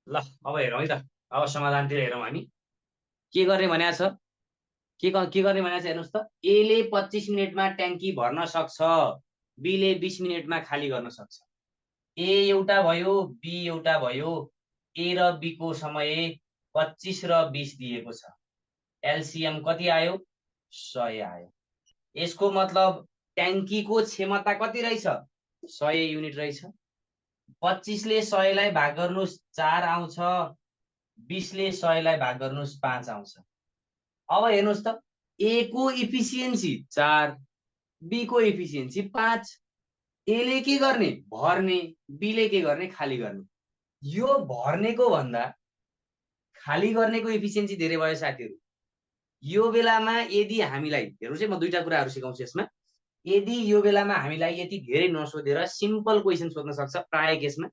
ल अब हेरौँ है त। अब समाधानतिर हेरौँ हामी। के गर्ने भनेको छ, के गर्ने भनेको छ हेर्नुहोस् त। एले 25 मिनटमा ट्याङ्की भर्न सक्छ, बीले 20 मिनटमा खाली गर्न सक्छ। ए एउटा भयो, बी एउटा भयो। ए र बी को समय 25 र 20 दिएको छ। एलसीएम कति आयो? 100 आयो। यसको मतलब ट्याङ्कीको क्षमता कति रहेछ? 100 युनिट रहेछ। 25 ले 100 लाई भाग गर्नुहोस् 4 आउँछ, 20 ले 100 लाई भाग गर्नुहोस् 5 आउँछ। अब हेर्नुहोस् त, ए को इफिसियन्सी 4, बी को इफिसियन्सी 5। ए ले के गर्ने? भर्ने। बी ले के गर्ने? खाली गर्ने। यो भर्नेको भन्दा खाली गर्नेको इफिसियन्सी धेरै भयो साथीहरु। यो बेलामा यदि हामीलाई हेर्नुहोस् है, म दुईटा कुराहरू सिकाउँछु यसमा। यदि यो बेलामा हामीलाई यति धेरै नसोधेर सिम्पल क्वेसन सोध्न सक्छ, प्राय केसमा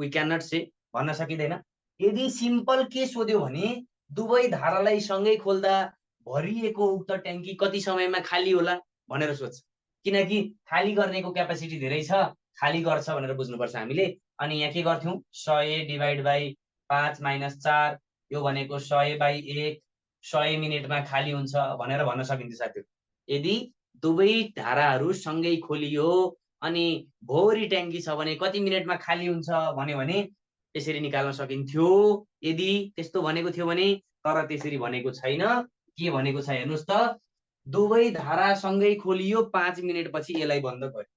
वी क्यान नट से, भन्न सकिँदैन। यदि सिम्पल के सोध्यो भने दुवै धारालाई सँगै खोल्दा भरिएको उक्त ट्याङ्की कति समयमा खाली होला भनेर सोध्छ। किनकि खाली गर्नेको क्यापासिटी धेरै छ, खाली गर्छ भनेर बुझ्नुपर्छ हामीले। अनि यहाँ के गर्थ्यौँ? 100 डिभाइड बाई 5 माइनस 4, यो भनेको 100 बाई 1, 100 मिनटमा खाली हुन्छ भनेर भन्न सकिन्छ साथीहरु। यदि दुवै धाराहरू सँगै खोलियो अनि भोरी ट्याङ्की छ भने कति मिनटमा खाली हुन्छ भन्यो भने त्यसरी निकाल्न सकिन्थ्यो, यदि त्यस्तो भनेको थियो भने। तर त्यसरी भनेको छैन। के भनेको छ हेर्नुहोस् त, दुवै धारा सँगै खोलियो, 5 मिनटपछि यसलाई बन्द गर्यो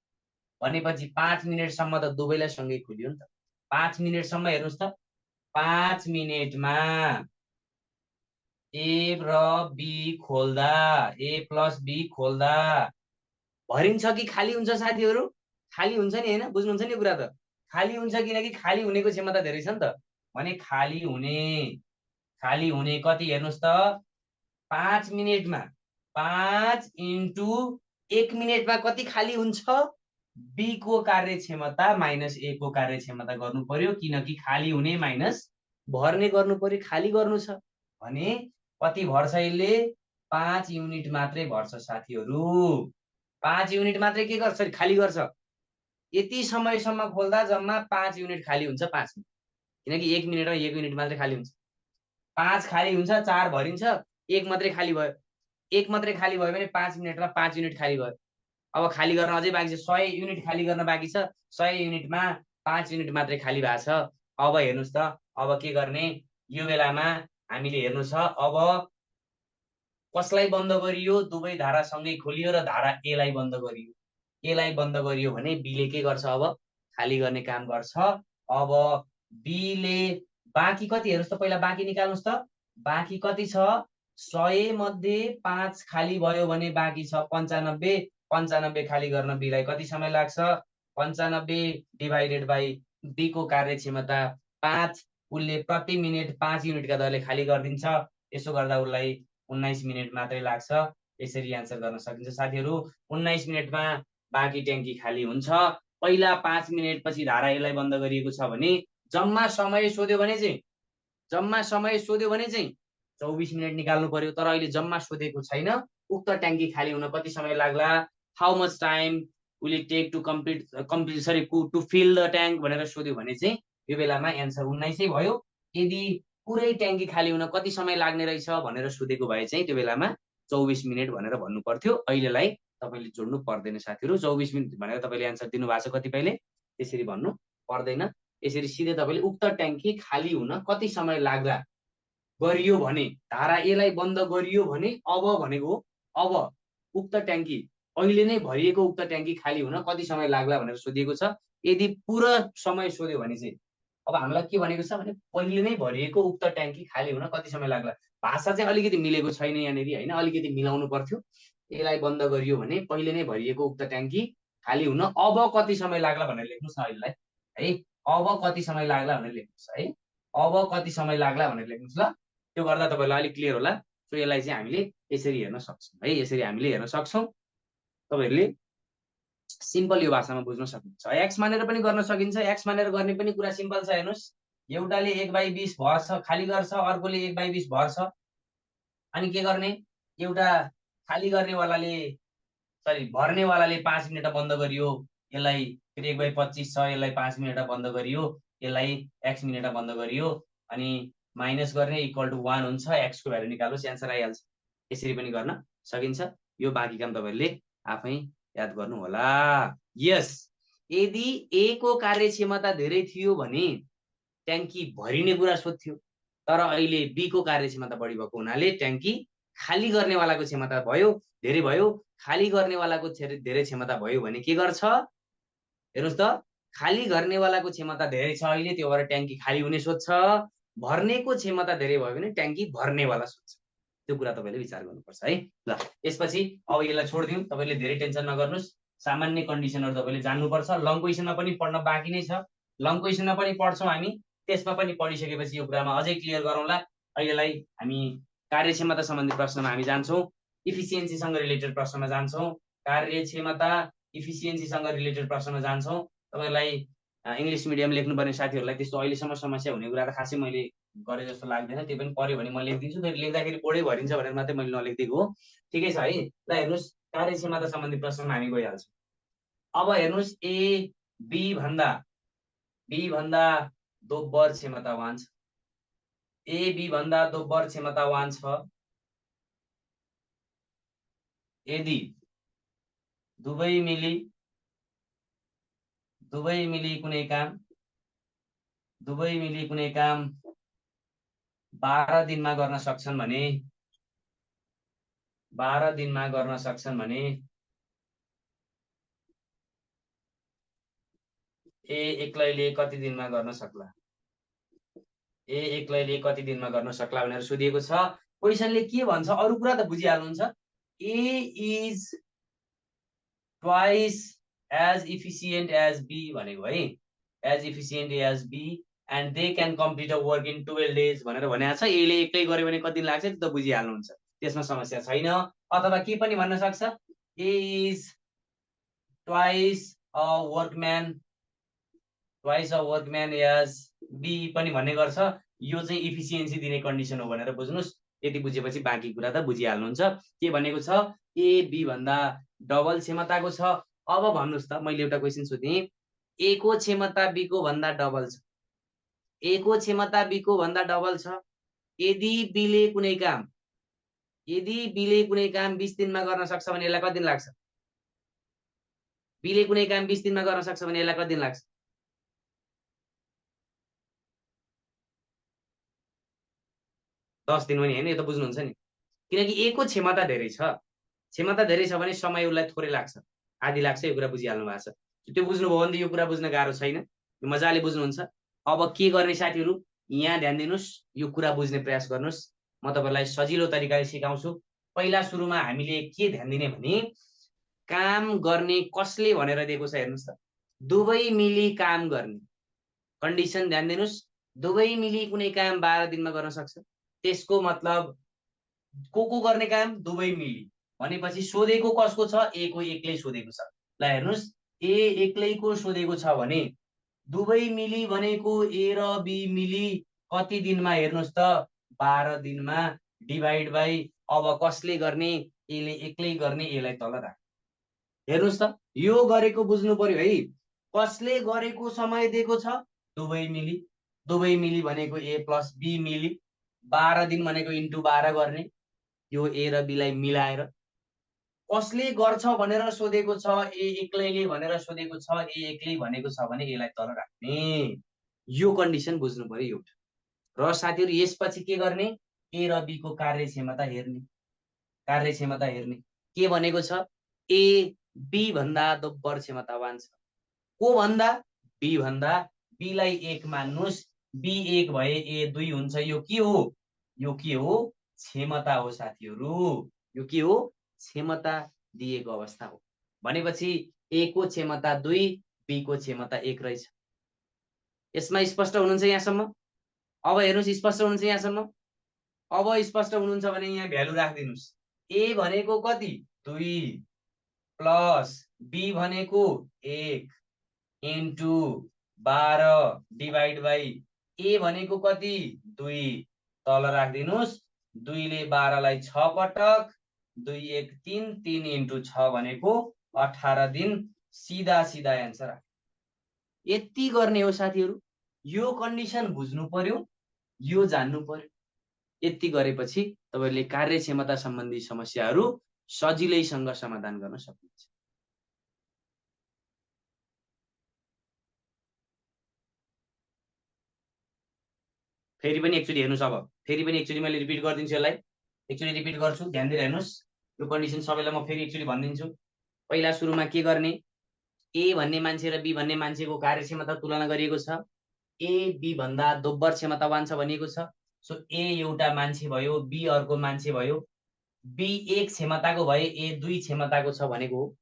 भनेपछि 5 मिनटसम्म त दुवैलाई सँगै खोलियो नि त। 5 मिनटसम्म हेर्नुहोस् त, 5 मिनटमा ए र बी खोल्दा, ए प्लस बी खोल्दा भरिन्छ कि खाली हुन्छ साथीहरु? खाली हुन्छ नि, हैन? बुझ्नुहुन्छ नि यो कुरा त? खाली हुन्छ, किनकि खाली हुनेको क्षमता धेरै छ नि त। भने खाली हुने कति हेर्नुहोस् त, 5 मिनटमा 5 इन्टु 1 मिनटमा कति खाली हुन्छ? बी को कार्यक्षमता माइनस ए को कार्यक्षमता गर्नु पर्यो, किनकि खाली हुने माइनस भर्ने गर्नु पर्यो, खाली गर्नु छ भने कति भर्छ यसले? 5 युनिट मात्रै भर्छ साथीहरू। 5 युनिट मात्रै के गर्छ? खाली गर्छ। यति समयसम्म खोल्दा जम्मा 5 युनिट खाली हुन्छ, 5 मिनट, किनकि 1 मिनटमा 1 युनिट मात्रै खाली हुन्छ। 5 खाली हुन्छ, 4 भरिन्छ, 1 मात्रै खाली भयो। 1 मात्रै खाली भयो भने 5 मिनटमा 5 युनिट खाली भयो। अब खाली गर्न अझै बाँकी छ, 100 युनिट खाली गर्न बाँकी छ। 100 युनिटमा 5 युनिट मात्रै खाली भएको छ। अब हेर्नुहोस् त, अब के गर्ने? यो बेलामा हामीले हेर्नु छ, अब कसलाई बन्द गरियो? दुवै धारा सँगै खोलियो र धारा ए लाई बन्द गरियो। ए लाई बन्द गरियो भने बीले के गर्छ? अब खाली गर्ने काम गर्छ। अब बीले बाँकी कति हेर्नुहोस् त, पहिला बाँकी निकाल्नुहोस् त। बाँकी कति छ? 100 मध्ये 5 खाली भयो भने बाँकी छ 95। 95 खाली गर्न बीलाई कति समय लाग्छ? 95 डिभाइडेड बाई बी को कार्यक्षमता 5। उसले प्रति मिनेट 5 युनिटका दरले खाली गरिदिन्छ। यसो गर्दा उसलाई 19 मिनट मात्रै लाग्छ। यसरी एन्सर गर्न सकिन्छ साथीहरू। 19 मिनटमा बाँकी ट्याङ्की खाली हुन्छ। पहिला 5 मिनट पछि धारा यसलाई बन्द गरिएको छ भने जम्मा समय सोध्यो भने चाहिँ 24 मिनट निकाल्नु पर्यो। तर अहिले जम्मा सोधेको छैन। उक्त ट्याङ्की खाली हुन कति समय लाग्ला? How much time will it take to to fill the tank भनेर सोध्यो भने चाहिँ यो बेलामा एन्सर 19 भयो। यदि पुरै ट्याङ्की खाली हुन कति समय लाग्ने रहेछ भनेर सोधेको भए चाहिँ त्यो बेलामा 24 मिनट भनेर भन्नु पर्थ्यो। अहिलेलाई तपाईँले जोड्नु पर्दैन साथीहरू। 24 मिनट भनेर तपाईँले एन्सर दिनुभएको छ कतिपयले, त्यसरी भन्नु पर्दैन। यसरी सिधै तपाईँले उक्त ट्याङ्की खाली हुन कति समय लाग्ला गरियो भने, धारा एलाई बन्द गरियो भने अब भनेको अब उक्त ट्याङ्की अहिले नै भरिएको उक्त ट्याङ्की खाली हुन कति समय लाग्ला भनेर सोधिएको छ। यदि पुरा समय सोध्यो भने चाहिँ अब हामीलाई के भनेको छ भने पहिले नै भरिएको उक्त ट्याङ्की खाली हुन कति समय लाग्ला। भाषा चाहिँ अलिकति मिलेको छैन यहाँनिर होइन, अलिकति मिलाउनु पर्थ्यो। यसलाई बन्द गरियो भने पहिले नै भरिएको उक्त ट्याङ्की खाली हुन अब कति समय लाग्ला भनेर लेख्नुहोस् न अहिलेलाई है। अब कति समय लाग्ला भनेर लेख्नुहोस् है। अब कति समय लाग्ला भनेर लेख्नुहोस् ल। त्यो गर्दा तपाईँलाई अलिक क्लियर होला। सो यसलाई चाहिँ हामीले यसरी हेर्न सक्छौँ है, यसरी हामीले हेर्न सक्छौँ। तपाईँहरूले सिम्पल यो भाषामा बुझ्न सक्नुहुन्छ। एक्स मानेर पनि गर्न सकिन्छ। एक्स मानेर गर्ने पनि कुरा सिम्पल छ। हेर्नुहोस्, एउटाले 1/20 भर्छ खाली गर्छ, अर्कोले 1/20 भर्छ। अनि के गर्ने? एउटा खाली गर्नेवालाले भर्नेवालाले 5 मिनट बन्द गरियो, यसलाई 1/25 छ, यसलाई 5 मिनट बन्द गरियो, यसलाई x मिनट बन्द गरियो। अनि माइनस गर्ने इक्वल टु 1 हुन्छ। एक्सको भ्यालु निकाल्नुहोस्, एन्सर आइहाल्छ। यसरी पनि गर्न सकिन्छ। यो बाँकी काम तपाईँहरूले आफै याद गर्नु होला। यस, यदि ए को कार्यक्षमता धेरै थियो भने ट्याङ्की भरिने कुरा सोध्थ्यो। तर अहिले बी को कार्यक्षमता बढी भएको हुनाले ट्याङ्की खाली गर्नेवालाको क्षमता भयो धेरै भयो। खाली गर्नेवालाको धेरै क्षमता भयो भने के गर्छ? हेर्नुहोस् त, खाली गर्नेवालाको क्षमता धेरै छ अहिले, त्यो भएर ट्याङ्की खाली हुने सोध्छ। भर्नेको क्षमता धेरै भयो भने ट्याङ्की भर्नेवाला सोध्छ। त्यो कुरा तपाईँले विचार गर्नुपर्छ है। ल, यसपछि अब यसलाई छोडिदिउँ, तपाईँले धेरै टेन्सन नगर्नुहोस्। सामान्य कन्डिसनहरू तपाईँले जान्नुपर्छ। लङ क्वेसनमा पनि पढ्न बाँकी नै छ। लङ क्वेसनमा पनि पढ्छौँ हामी, त्यसमा पनि पढिसकेपछि यो कुरामा अझै क्लियर गरौँला। अहिलेलाई हामी कार्यक्षमता सम्बन्धी प्रश्नमा हामी जान्छौँ। इफिसियन्सीसँग रिलेटेड प्रश्नमा जान्छौँ। कार्यक्षमता इफिसियन्सीसँग रिलेटेड प्रश्नमा जान्छौँ। तपाईँलाई इङ्ग्लिस मिडियम लेख्नुपर्ने साथीहरूलाई त्यस्तो अहिलेसम्म समस्या हुने कुरा त खासै मैले गरे जस्तो लाग्दैन। त्यो पनि पऱ्यो भने म लेखिदिन्छु, फेरि लेख्दाखेरि बोर्डै भरिन्छ भनेर मात्रै मैले नलेखिदिएको हो। ठिकै छ है। ल हेर्नुहोस्, कार्यक्षमता सम्बन्धी प्रश्नमा हामी गइहाल्छौँ। अब हेर्नुहोस्, ए बी भन्दा दोब्बर क्षमतावान छ। ए बी भन्दा दोब्बर क्षमतावान छ यदि दुवै मिली कुनै काम 12 दिनमा गर्न सक्छन् भने 12 दिनमा गर्न सक्छन् भने ए एक्लैले कति दिनमा गर्न सक्ला? ए एक्लैले कति दिनमा गर्न सक्ला भनेर सोधिएको छ। क्वेसनले के भन्छ अरु कुरा त बुझिहाल्नुहुन्छ। A is twice as efficient as B भनेको है, as efficient as B and they can complete a work in 12 days भनेर भनेको छ। एले एक्लै गर्यो भने कति दिन लाग्छ त्यो त बुझिहाल्नुहुन्छ, त्यसमा समस्या छैन। अथवा के पनि भन्न सक्छ, A is twice a workman as B पनि भन्ने गर्छ। यो चाहिँ इफिसियन्सी दिने कन्डिसन हो भनेर बुझ्नुहोस्। यति बुझेपछि बाँकी कुरा त बुझिहाल्नुहुन्छ। के भनेको छ, ए बी भन्दा डबल क्षमताको छ। अब भन्नुहोस् त, मैले एउटा क्वेसन सोधेँ, ए को क्षमता बी को भन्दा डबल छ, ए को क्षमता बी को भन्दा डबल छ। यदि बीले कुनै काम 20 दिनमा गर्न सक्छ भने यसलाई कति दिन लाग्छ? बीले कुनै काम 20 दिनमा गर्न सक्छ भने यसलाई कति दिन लाग्छ? 10 दिन पनि होइन, यो त बुझ्नुहुन्छ नि। किनकि ए को क्षमता धेरै छ, क्षमता धेरै छ भने समय उसलाई थोरै लाग्छ, आधी लाग्छ। यो कुरा बुझिहाल्नु भएको छ। त्यो बुझ्नुभयो भने त यो कुरा बुझ्न गाह्रो छैन, मजाले बुझ्नुहुन्छ। अब के गर्ने साथीहरू, यहाँ ध्यान दिनुहोस्, यो कुरा बुझ्ने प्रयास गर्नुहोस्। म तपाईँलाई सजिलो तरिकाले सिकाउँछु। पहिला सुरुमा हामीले के ध्यान दिने भने, काम गर्ने कसले भनेर दिएको छ हेर्नुहोस् त, दुवै मिली काम गर्ने। कन्डिसन ध्यान दिनुहोस्, दुवै मिली कुनै काम 12 दिनमा गर्न सक्छ। त्यसको मतलब को गर्ने काम? दुवै मिली भनेपछि सोधेको कसको छ? ए को एक्लै सोधेको छ। ल हेर्नुहोस्, ए एक्लैको सोधेको छ भने दुवै मिली भनेको ए र बी मिली कति दिनमा? हेर्नुहोस् त, 12 दिनमा डिभाइड बाई, अब कसले गर्ने? एले एक्लै गर्ने, एलाई तल राख। हेर्नुहोस् त, यो गरेको बुझ्नु पर्यो है। कसले गरेको समय दिएको छ? दुवै मिली। दुवै मिली भनेको ए प्लस बी मिली, 12 दिन भनेको इन्टु 12 गर्ने, यो ए र बीलाई मिलाएर। कसले गर्छ भनेर सोधेको छ, ए एक्लैले भनेर सोधेको छ, ए एक्लै भनेको छ भने यसलाई तल राख्ने। यो कन्डिसन बुझ्नु पर्यो एउटा। र साथीहरू यसपछि के गर्ने? ए र बी को कार्यक्षमता हेर्ने, कार्यक्षमता हेर्ने। के भनेको छ? ए बी भन्दा दोब्बर क्षमतावान छ। को भन्दा? बी भन्दा। बीलाई 1 मान्नुहोस्, बी 1 भए ए 2 हुन्छ। यो के हो? यो के हो? क्षमता हो साथीहरू। यो के हो? क्षमता दिएको अवस्था हो। भनेपछि ए को क्षमता 2, बी को क्षमता 1 रहेछ। यसमा स्पष्ट हुनुहुन्छ यहाँसम्म? अब हेर्नुहोस्, स्पष्ट हुनुहुन्छ यहाँसम्म? अब स्पष्ट हुनुहुन्छ भने यहाँ भ्यालु राखिदिनुहोस्। ए भनेको कति? 2 प्लस बी भनेको 1 इन्टु 12 डिभाइड बाई ए भनेको कति? 2 तल राखिदिनुहोस्। 2 ले 12 लाई 6 पटक, 2 1 3, 3 इन्टु 6 भनेको 18 दिन। सिधा सिधा एन्सर। यति गर्ने हो साथीहरू। यो कन्डिसन बुझ्नु पर्यो, यो जान्नु पर्यो। यति गरेपछि तपाईले कार्यक्षमता सम्बन्धी समस्याहरू सजिलैसँग समाधान गर्न सक्नुहुन्छ। फेरि पनि एकचोटि हेर्नुहोस्। अब फेरि पनि एकचोटि मैले रिपिट गरिदिन्छु यसलाई, एकचोटि रिपिट गर्छु, ध्यान दिएर हेर्नुहोस्। यो कन्डिसन सबैलाई म फेरि एकचोटि भनिदिन्छु। पहिला सुरुमा के गर्ने? ए भन्ने मान्छे र बी भन्ने मान्छेको कार्यक्षमता तुलना गरिएको छ। ए बी भन्दा दोब्बर क्षमतावान छ भनिएको छ। सो ए एउटा मान्छे भयो, बी अर्को मान्छे भयो। बी 1 क्षमताको भए ए 2 क्षमताको छ भनेको हो।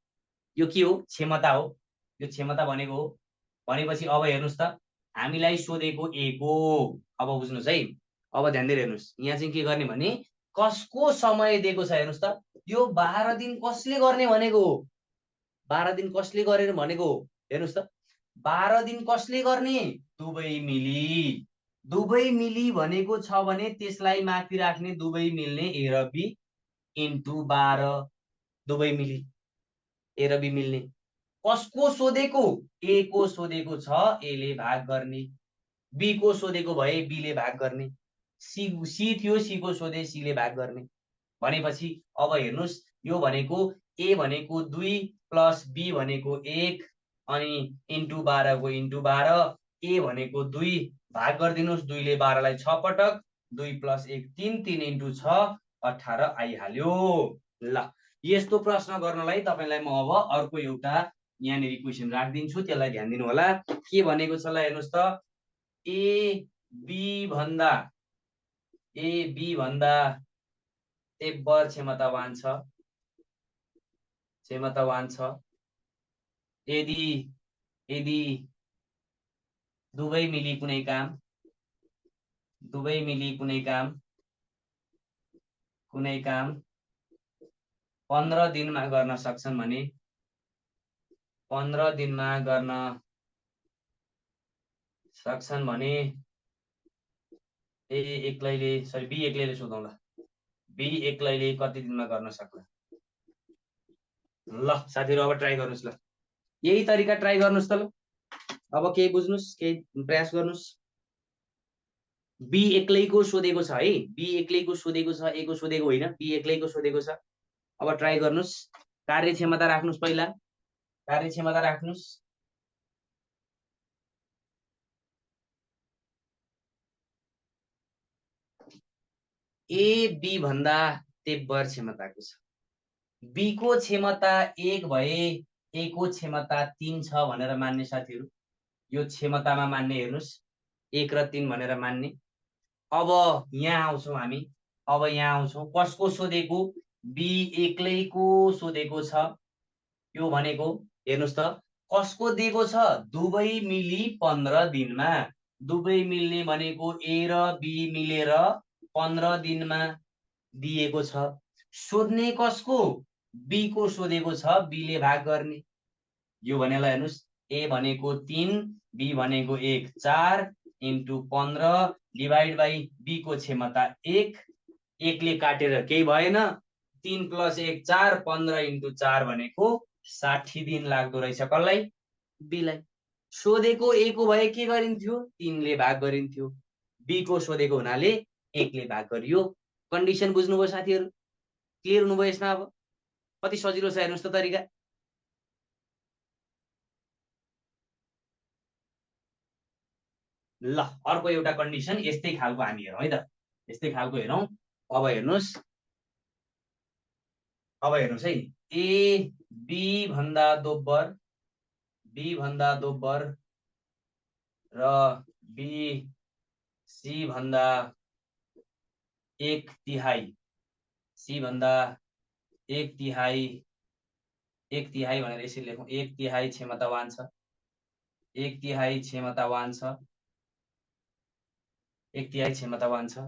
यो के हो? क्षमता हो। यो क्षमता भनेको हो। भनेपछि अब हेर्नुहोस् त, हामीलाई सोधेको ए को। अब बुझ्नुहोस् है, अब ध्यान दिएर हेर्नुहोस्। यहाँ चाहिँ के गर्ने भने, कसको समय दिएको छ हेर्नुहोस् त। यो 12 दिन कसले गर्ने भनेको हो? 12 दिन कसले गरेर भनेको हो? हेर्नुहोस् त, 12 दिन कसले गर्ने? दुवै मिली। दुवै मिली भनेको छ भने त्यसलाई माथि राख्ने, दुवै मिल्ने ए र बी इन्टु 12। दुवै मिली ए र बी मिल्ने। कसको सोधेको? ए को सोधेको छ, एले भाग गर्ने। बी को सोधेको भए बीले भाग गर्ने। सी थियो, सी को सोधे, सीले भाग गर्ने। भनेपछि अब हेर्नुहोस्, यो भनेको ए भनेको 2 प्लस बी भनेको 1 अनि इन्टु 12 को इन्टु 12। ए भनेको 2 भाग गरिदिनुहोस्, 2 ले 12 लाई 6 पटक, 2 प्लस 1 3, 3 इन्टु 6 18 आइहाल्यो। ल, यस्तो प्रश्न गर्नलाई तपाईलाई म अब अर्को एउटा यहाँनिर क्वेसन राखिदिन्छु, त्यसलाई ध्यान दिनु होला। के भनेको छ ल हेर्नुहोस् त, ए बी भन्दा तेब्बर क्षमतावान छ, क्षमतावान छ। यदि दुवै मिली कुनै काम 15 दिनमा गर्न सक्छन् भने 15 दिनमा गर्न सक्छन् भने ए एक्लैले सरी बी एक्लैले सोधौँ ल। बी एक्लैले कति दिनमा गर्न सक्ला? ल साथीहरू अब ट्राई गर्नुहोस् ल, यही तरिका ट्राई गर्नुहोस् त ल। अब केही बुझ्नुहोस्, केही प्रयास गर्नुहोस्। बी एक्लैको सोधेको छ है, बी एक्लैको सोधेको छ, ए को सोधेको होइन, बी एक्लैको सोधेको छ। अब ट्राई गर्नुहोस्, कार्यक्षमता राख्नुहोस्, पहिला कार्यक्षमता राख्नुहोस्। ए बी भन्दा तेब्बर क्षमताको छ, बी को क्षमता 1 भए ए को क्षमता 3 छ भनेर मान्ने साथीहरू, यो क्षमतामा मान्ने, हेर्नुहोस् 1 र 3 भनेर मान्ने। अब यहाँ आउँछौँ हामी, अब यहाँ आउँछौँ कसको सोधेको? बी एक्लैको सोधेको छ। यो भनेको हेर्नुहोस् त कसको दिएको छ? दुवै मिली 15 दिनमा, दुवै मिल्ने भनेको ए र बी मिलेर 15 दिनमा दिएको छ। सोध्ने कसको? बी को सोधेको छ, बी ले भाग गर्ने। यो भनेलाई हेर्नुहोस्, ए भनेको 3, बी भनेको 1, 4 इन्टु 15 डिभाइड बाई बी को क्षमता 1, 1 ले काटेर केही भएन, 3 + 1 4, 15 इन्टु 4 भनेको 60 दिन लाग्दो रहेछ। कसलाई? बीलाई। सोधेको ए को भए के गरिन्थ्यो? 3 ले भाग गरिन्थ्यो, बी को सोधेको हुनाले 1 ले भाग गरियो। कन्डिसन बुझ्नुभयो साथीहरू? क्लियर हुनुभयो यसमा? अब कति सजिलो छ हेर्नुहोस् त तरिका। ल अर्को एउटा कन्डिसन यस्तै खालको हामी हेरौँ है त, यस्तै खालको हेरौँ। अब हेर्नुहोस्, अब हेर्नुहोस् है, ए बी भन्दा दोब्बर, बी भन्दा दोब्बर र बी सी भन्दा 1/3, सी भन्दा 1/3, 1/3 भनेर यसरी लेखौँ, 1/3 क्षमतावान छ, 1/3 क्षमतावान छ, 1/3 क्षमतावान छ।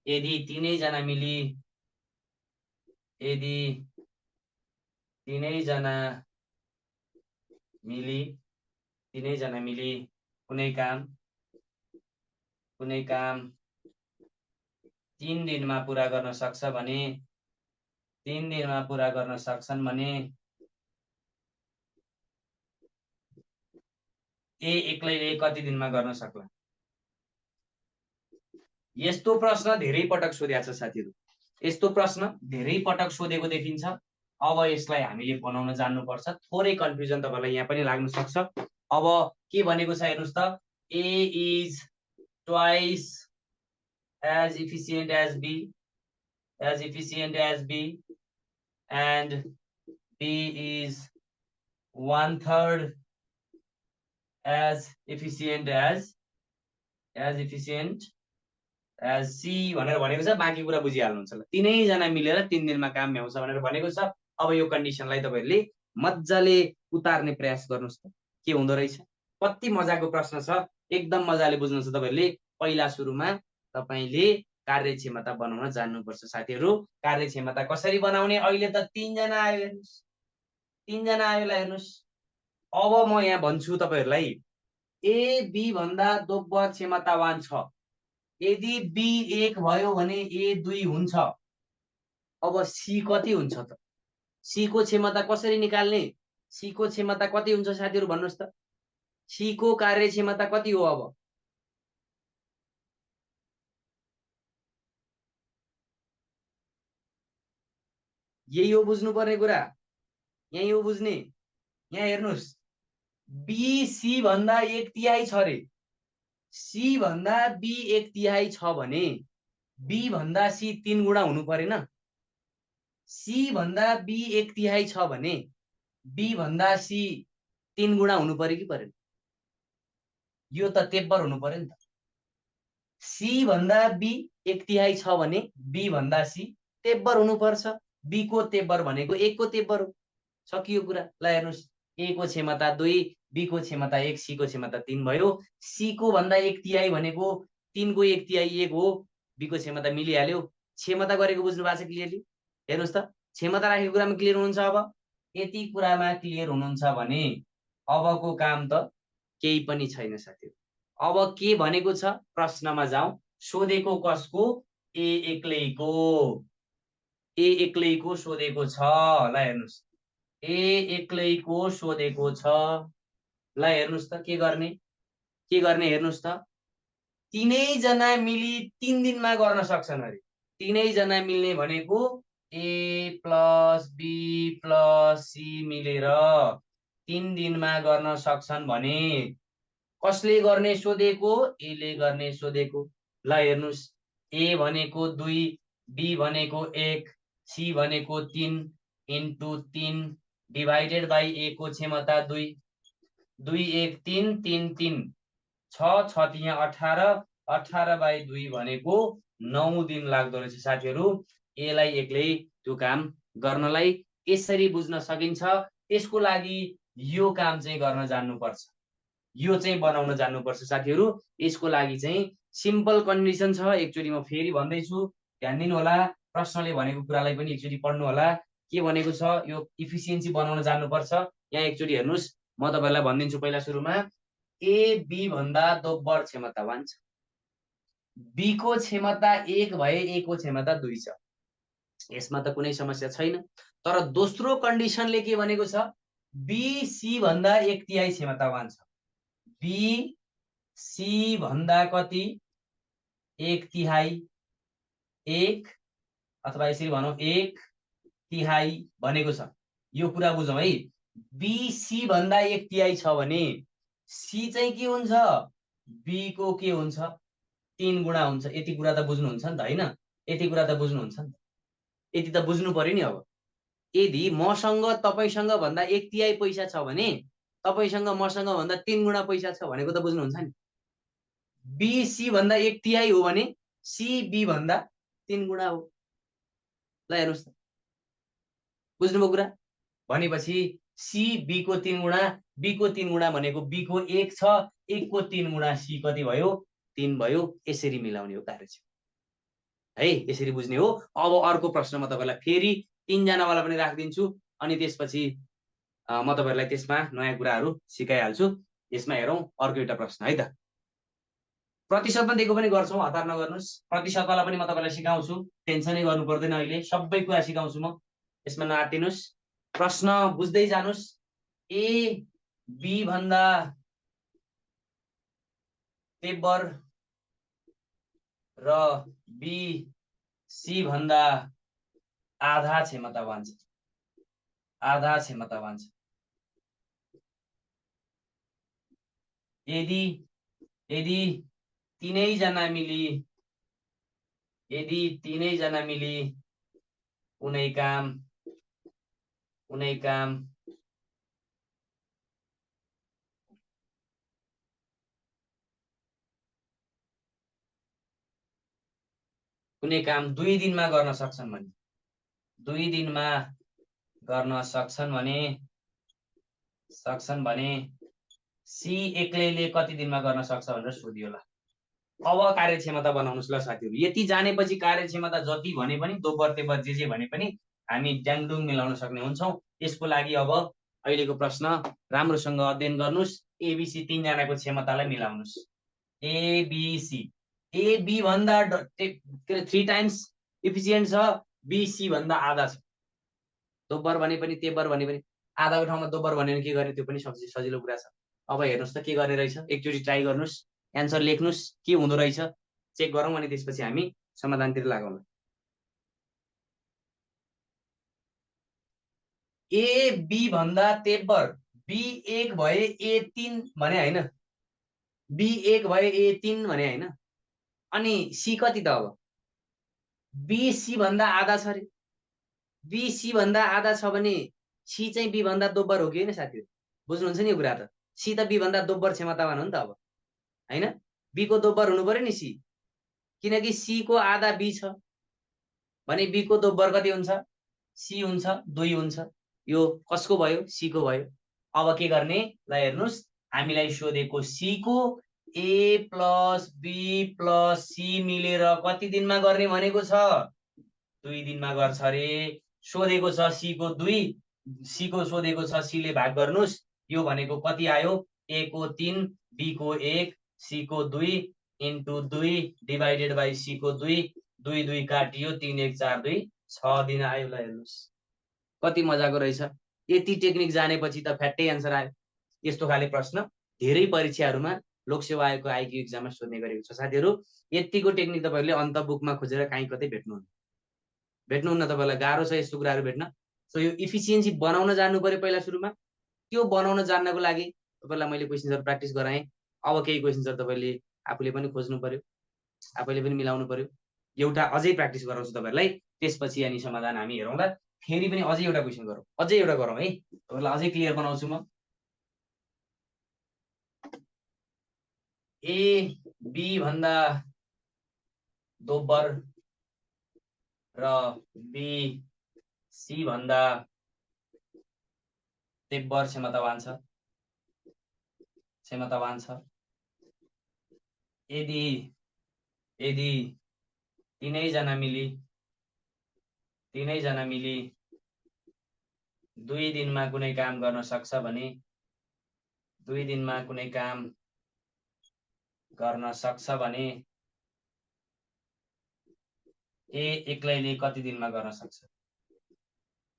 यदि तीनैजना मिली, यदि तीनैजना मिली कुनै काम 3 दिनमा पुरा गर्न सक्छ भने, 3 दिनमा पुरा गर्न सक्छन् भने ए एक्लैले कति दिनमा गर्न सक्ला? यस्तो प्रश्न धेरै पटक सोधेको छ साथीहरू, यस्तो प्रश्न धेरै पटक सोधेको देखिन्छ। अब यसलाई हामीले बनाउन जान्नुपर्छ। थोरै कन्फ्युजन तपाईलाई यहाँ पनि लाग्न सक्छ। अब के भनेको छ हेर्नुहोस् त, A is twice as efficient as B, and B is 1/3 as efficient as C भनेर भनेको छ। बाँकी कुरा बुझिहाल्नुहुन्छ ल, तीनैजना मिलेर 3 दिनमा काम भ्याउँछ भनेर भनेको छ। अब यो कन्डिसनलाई तपाईहरुले मज्जाले उतार्ने प्रयास गर्नुहोस् त, के हुँदो रहेछ। कति मजाको प्रश्न छ, एकदम मजाले बुझ्नुहुन्छ तपाईहरुले। पहिला सुरुमा तपाईले कार्यक्षमता बनाउन जान्नुपर्छ साथीहरु। कार्यक्षमता कसरी बनाउने? अहिले त 3 जना आयो, हेर्नुस् 3 जना आयो, ल हेर्नुस्। अब म यहाँ भन्छु तपाईहरुलाई, ए बी भन्दा दोब्बर क्षमतावान छ। यदि बी 1 भयो भने ए 2 हुन्छ। अब सी कति हुन्छ त? सी को क्षमता कसरी निकाल्ने? सी को क्षमता कति हुन्छ साथीहरु भन्नुस् त? सी को कार्यक्षमता कति हो? अब यही हो बुझ्नुपर्ने कुरा, यही हो बुझ्ने। यहाँ हेर्नुस्, बी सी भन्दा 1/3 छ रे। सी भन्दा बी 1/3 छ भने बी भन्दा सी 3 गुणा हुनु परेन? सी भन्दा बी 1/3 छ भने बी भन्दा सी 3 गुणा हुनु पर्यो कि परेन? यो त तेब्बर हुनु पर्यो नि त। सी भन्दा बी 1/3 छ भने बी भन्दा सी तेब्बर हुनु पर्छ। बी को तेब्बर भनेको 1 को तेब्बर हो। सकियो कुरा। ल हेर्नुस्, ए को क्षमता 2, बी को क्षमता 1, सी को क्षमता 3 भयो। सी को भन्दा 1/3 भनेको 3 को 1/3 1 हो। बी को क्षमता मिलिहाल्यो। क्षमता गरेको बुझ्नु भएको छ क्लियरली? हेर्नुस् त, क्षमता राखेको कुरामा क्लियर हुनुहुन्छ? अब यति कुरामा क्लियर हुनुहुन्छ भने अबको काम त केही पनि छैन साथीहरु। अब के भनेको छ प्रश्नमा जाउँ। सोधेको कसको? ए एक्लैको। ए एक्लैको सोधेको छ। ल हेर्नुहोस्, ए एक्लैको सोधेको छ। ल हेर्नुहोस् त के गर्ने, के गर्ने हेर्नुहोस् त। तीनैजना मिली 3 दिनमा गर्न सक्छन् अरे। तीनैजना मिल्ने भनेको ए प्लस बी प्लस सी मिलेर 3 दिनमा गर्न सक्छन् भने कसले गर्ने सोधेको? एले गर्ने सोधेको। ल हेर्नुहोस्, ए भनेको 2, बी भनेको 1, सी भनेको 3 इन्टु 3 डिभाइडेड बाई ए को क्षमता 2, 2 1 3 3 3 6 6 यहाँ 18, 18/2 भनेको 9 दिन लाग्दो रहेछ साथीहरू एलाई एक्लै त्यो काम गर्नलाई। यसरी बुझ्न सकिन्छ। यसको लागि यो काम चाहिँ गर्न जान्नुपर्छ, यो चाहिँ बनाउन जान्नुपर्छ साथीहरू। यसको लागि चाहिँ सिम्पल कन्डिसन छ। एकचोटि म फेरि भन्दैछु, ध्यान दिनु होला। प्रश्नले भनेको कुरालाई पनि एकचोटि पढ्नु होला। के भनेको छ? यो इफिसियन्सी बनाउन जान्नुपर्छ। यहाँ एकचोटि हेर्नुहोस्, म तपाईँलाई भनिदिन्छु पहिला सुरुमा। ए बी भन्दा दोब्बर क्षमतावान छ। बी को क्षमता 1 भए ए को क्षमता 2 छ। यसमा त कुनै समस्या छैन। तर दोस्रो कन्डिसनले के भनेको छ? बी सी भन्दा 1/3 क्षमतावान छ। बी सी भन्दा कति? 1/3। 1 अथवा यसरी भनौँ 1/3 भनेको छ। यो कुरा बुझौँ है। बी सी भन्दा 1/3 छ भने सी चाहिँ के हुन्छ? बी को के हुन्छ? 3 गुणा हुन्छ। यति कुरा त बुझ्नुहुन्छ नि त, होइन? यति कुरा त बुझ्नुहुन्छ नि त, यति त बुझ्नु पर्यो नि। अब यदि मसँग तपाईसँग भन्दा 1/3 पैसा छ भने तपाईसँग मसँग भन्दा 3 गुणा पैसा छ भनेको त बुझ्नुहुन्छ नि। बी सी भन्दा 1/3 हो भने सी बी भन्दा 3 गुणा हो। ल हेर्नुहोस् त, बुझ्नुभयो कुरा? भनेपछि सी बी को 3 गुणा, बी को 3 गुणा भनेको बी को 1 छ, 1 को 3 गुणा सी कति भयो? 3 भयो। यसरी मिलाउने हो कार्यक्षेत्र है, यसरी बुझ्ने हो। अब अर्को प्रश्न म तपाईँलाई फेरि 3 जनावाला पनि राखिदिन्छु, अनि त्यसपछि म तपाईँहरूलाई त्यसमा नयाँ कुराहरू सिकाइहाल्छु। यसमा हेरौँ अर्को एउटा प्रश्न है त। प्रतिशतमा दिएको पनि गर्छौँ, हतार नगर्नुहोस्। प्रतिशतवाला पनि म तपाईँलाई सिकाउँछु, टेन्सनै गर्नु पर्दैन। अहिले सबै कुरा सिकाउँछु म, यसमा नआत्तिनुहोस्। प्रश्न बुझ्दै जानुहोस्। ए बी भन्दा तेब्बर र बी सी भन्दा आधा क्षमतावान छ। आधा क्षमतावान छ। यदि यदि तीनैजना मिली कुनै काम कुनै काम 2 दिनमा गर्न सक्छन् भने 2 दिनमा गर्न सक्छन् भने सी एक्लैले कति दिनमा गर्न सक्छ भनेर सोधियो। ल अब कार्यक्षमता बनाउनुहोस्। ल साथीहरू, यति जानेपछि कार्यक्षमता जति भने पनि दोब्बर तेब्बर जे भने पनि हामी ड्याङडुङ मिलाउन सक्ने हुन्छौँ। यसको लागि अब अहिलेको प्रश्न राम्रोसँग अध्ययन गर्नुहोस्। एबिसी 3 जनाको क्षमतालाई मिलाउनुहोस्। एबिसी, ए बी भन्दा 3 टाइम्स इफिसियन्ट छ, बी सी भन्दा आधा छ। दोब्बर भने पनि तेब्बर भने पनि आधाको ठाउँमा दोब्बर भन्यो भने के गर्ने, त्यो पनि सजिलो कुरा छ। अब हेर्नुहोस् त के गर्ने रहेछ, एकचोटि ट्राई गर्नुहोस्, एन्सर लेख्नुहोस्, के हुँदो रहेछ चेक गरौँ, अनि त्यसपछि हामी समाधानतिर लागौँ। ए बी भन्दा तेब्बर, बी 1 भए ए 3 भने होइन, बी 1 भए ए 3 भने होइन, अनि सी कति त? अब बी सी भन्दा आधा छ अरे। बी सी भन्दा आधा छ भने सी चाहिँ बी भन्दा दोब्बर हो कि होइन साथीहरू? बुझ्नुहुन्छ नि यो कुरा त? सी त बी भन्दा दोब्बर क्षमतावान हो नि त अब, होइन? बी को दोब्बर हुनु पर्यो नि सी, किनकि सी को आधा बी छ भने बी को दोब्बर कति हुन्छ? सी हुन्छ, 2 हुन्छ। यो कसको भयो? सी को भयो। अब के गर्ने? ल हेर्नुहोस्, हामीलाई सोधेको सी को ए प्लस बी प्लस सी मिलेर कति दिनमा गर्ने भनेको छ? 2 दिनमा गर्छ अरे। सोधेको छ सी को 2, सी को सोधेको छ, सी ले भाग गर्नुहोस्। यो भनेको कति आयो? ए को 3, बी को 1, सी को 2 इन्टु 2 डिभाइडेड बाई सी को 2 2 2 काटियो 3 1 4 2 6 दिन आयो। ल हेर्नुहोस् कति मजाको रहेछ। यति टेक्निक जानेपछि त फ्याट्टै एन्सर आयो। यस्तो खाले प्रश्न धेरै परीक्षाहरूमा लोकसेवा आयोगको आइक्यू एक्जाममा सोध्ने गरेको छ साथीहरू। यतिको टेक्निक तपाईँहरूले अन्त बुकमा खोजेर कहीँ कतै भेट्नुहुन्न तपाईँलाई गाह्रो छ यस्तो कुराहरू भेट्न। सो यो इफिसियन्सी बनाउन जान्नु पर्यो पहिला सुरुमा। त्यो बनाउन जान्नको लागि तपाईँलाई मैले क्वेसन्सहरू प्र्याक्टिस गराएँ। अब केही क्वेसन्सहरू तपाईँले आफूले पनि खोज्नु पर्यो, आफैले पनि मिलाउनु पर्यो। एउटा अझै प्र्याक्टिस गराउँछु तपाईँहरूलाई, त्यसपछि अनि समाधान हामी हेरौँला। फेरि पनि अझै एउटा क्वेसन गरौँ, अझै एउटा गरौँ है, तपाईँलाई अझै क्लियर बनाउँछु म। ए बी भन्दा दोब्बर र बी सी भन्दा तेब्बर क्षमतावान छ। यदि तीनैजना मिली 2 दिनमा कुनै काम गर्न सक्छ भने 2 दिनमा कुनै काम गर्न सक्छ भने ए एक्लैले कति दिनमा गर्न सक्छ।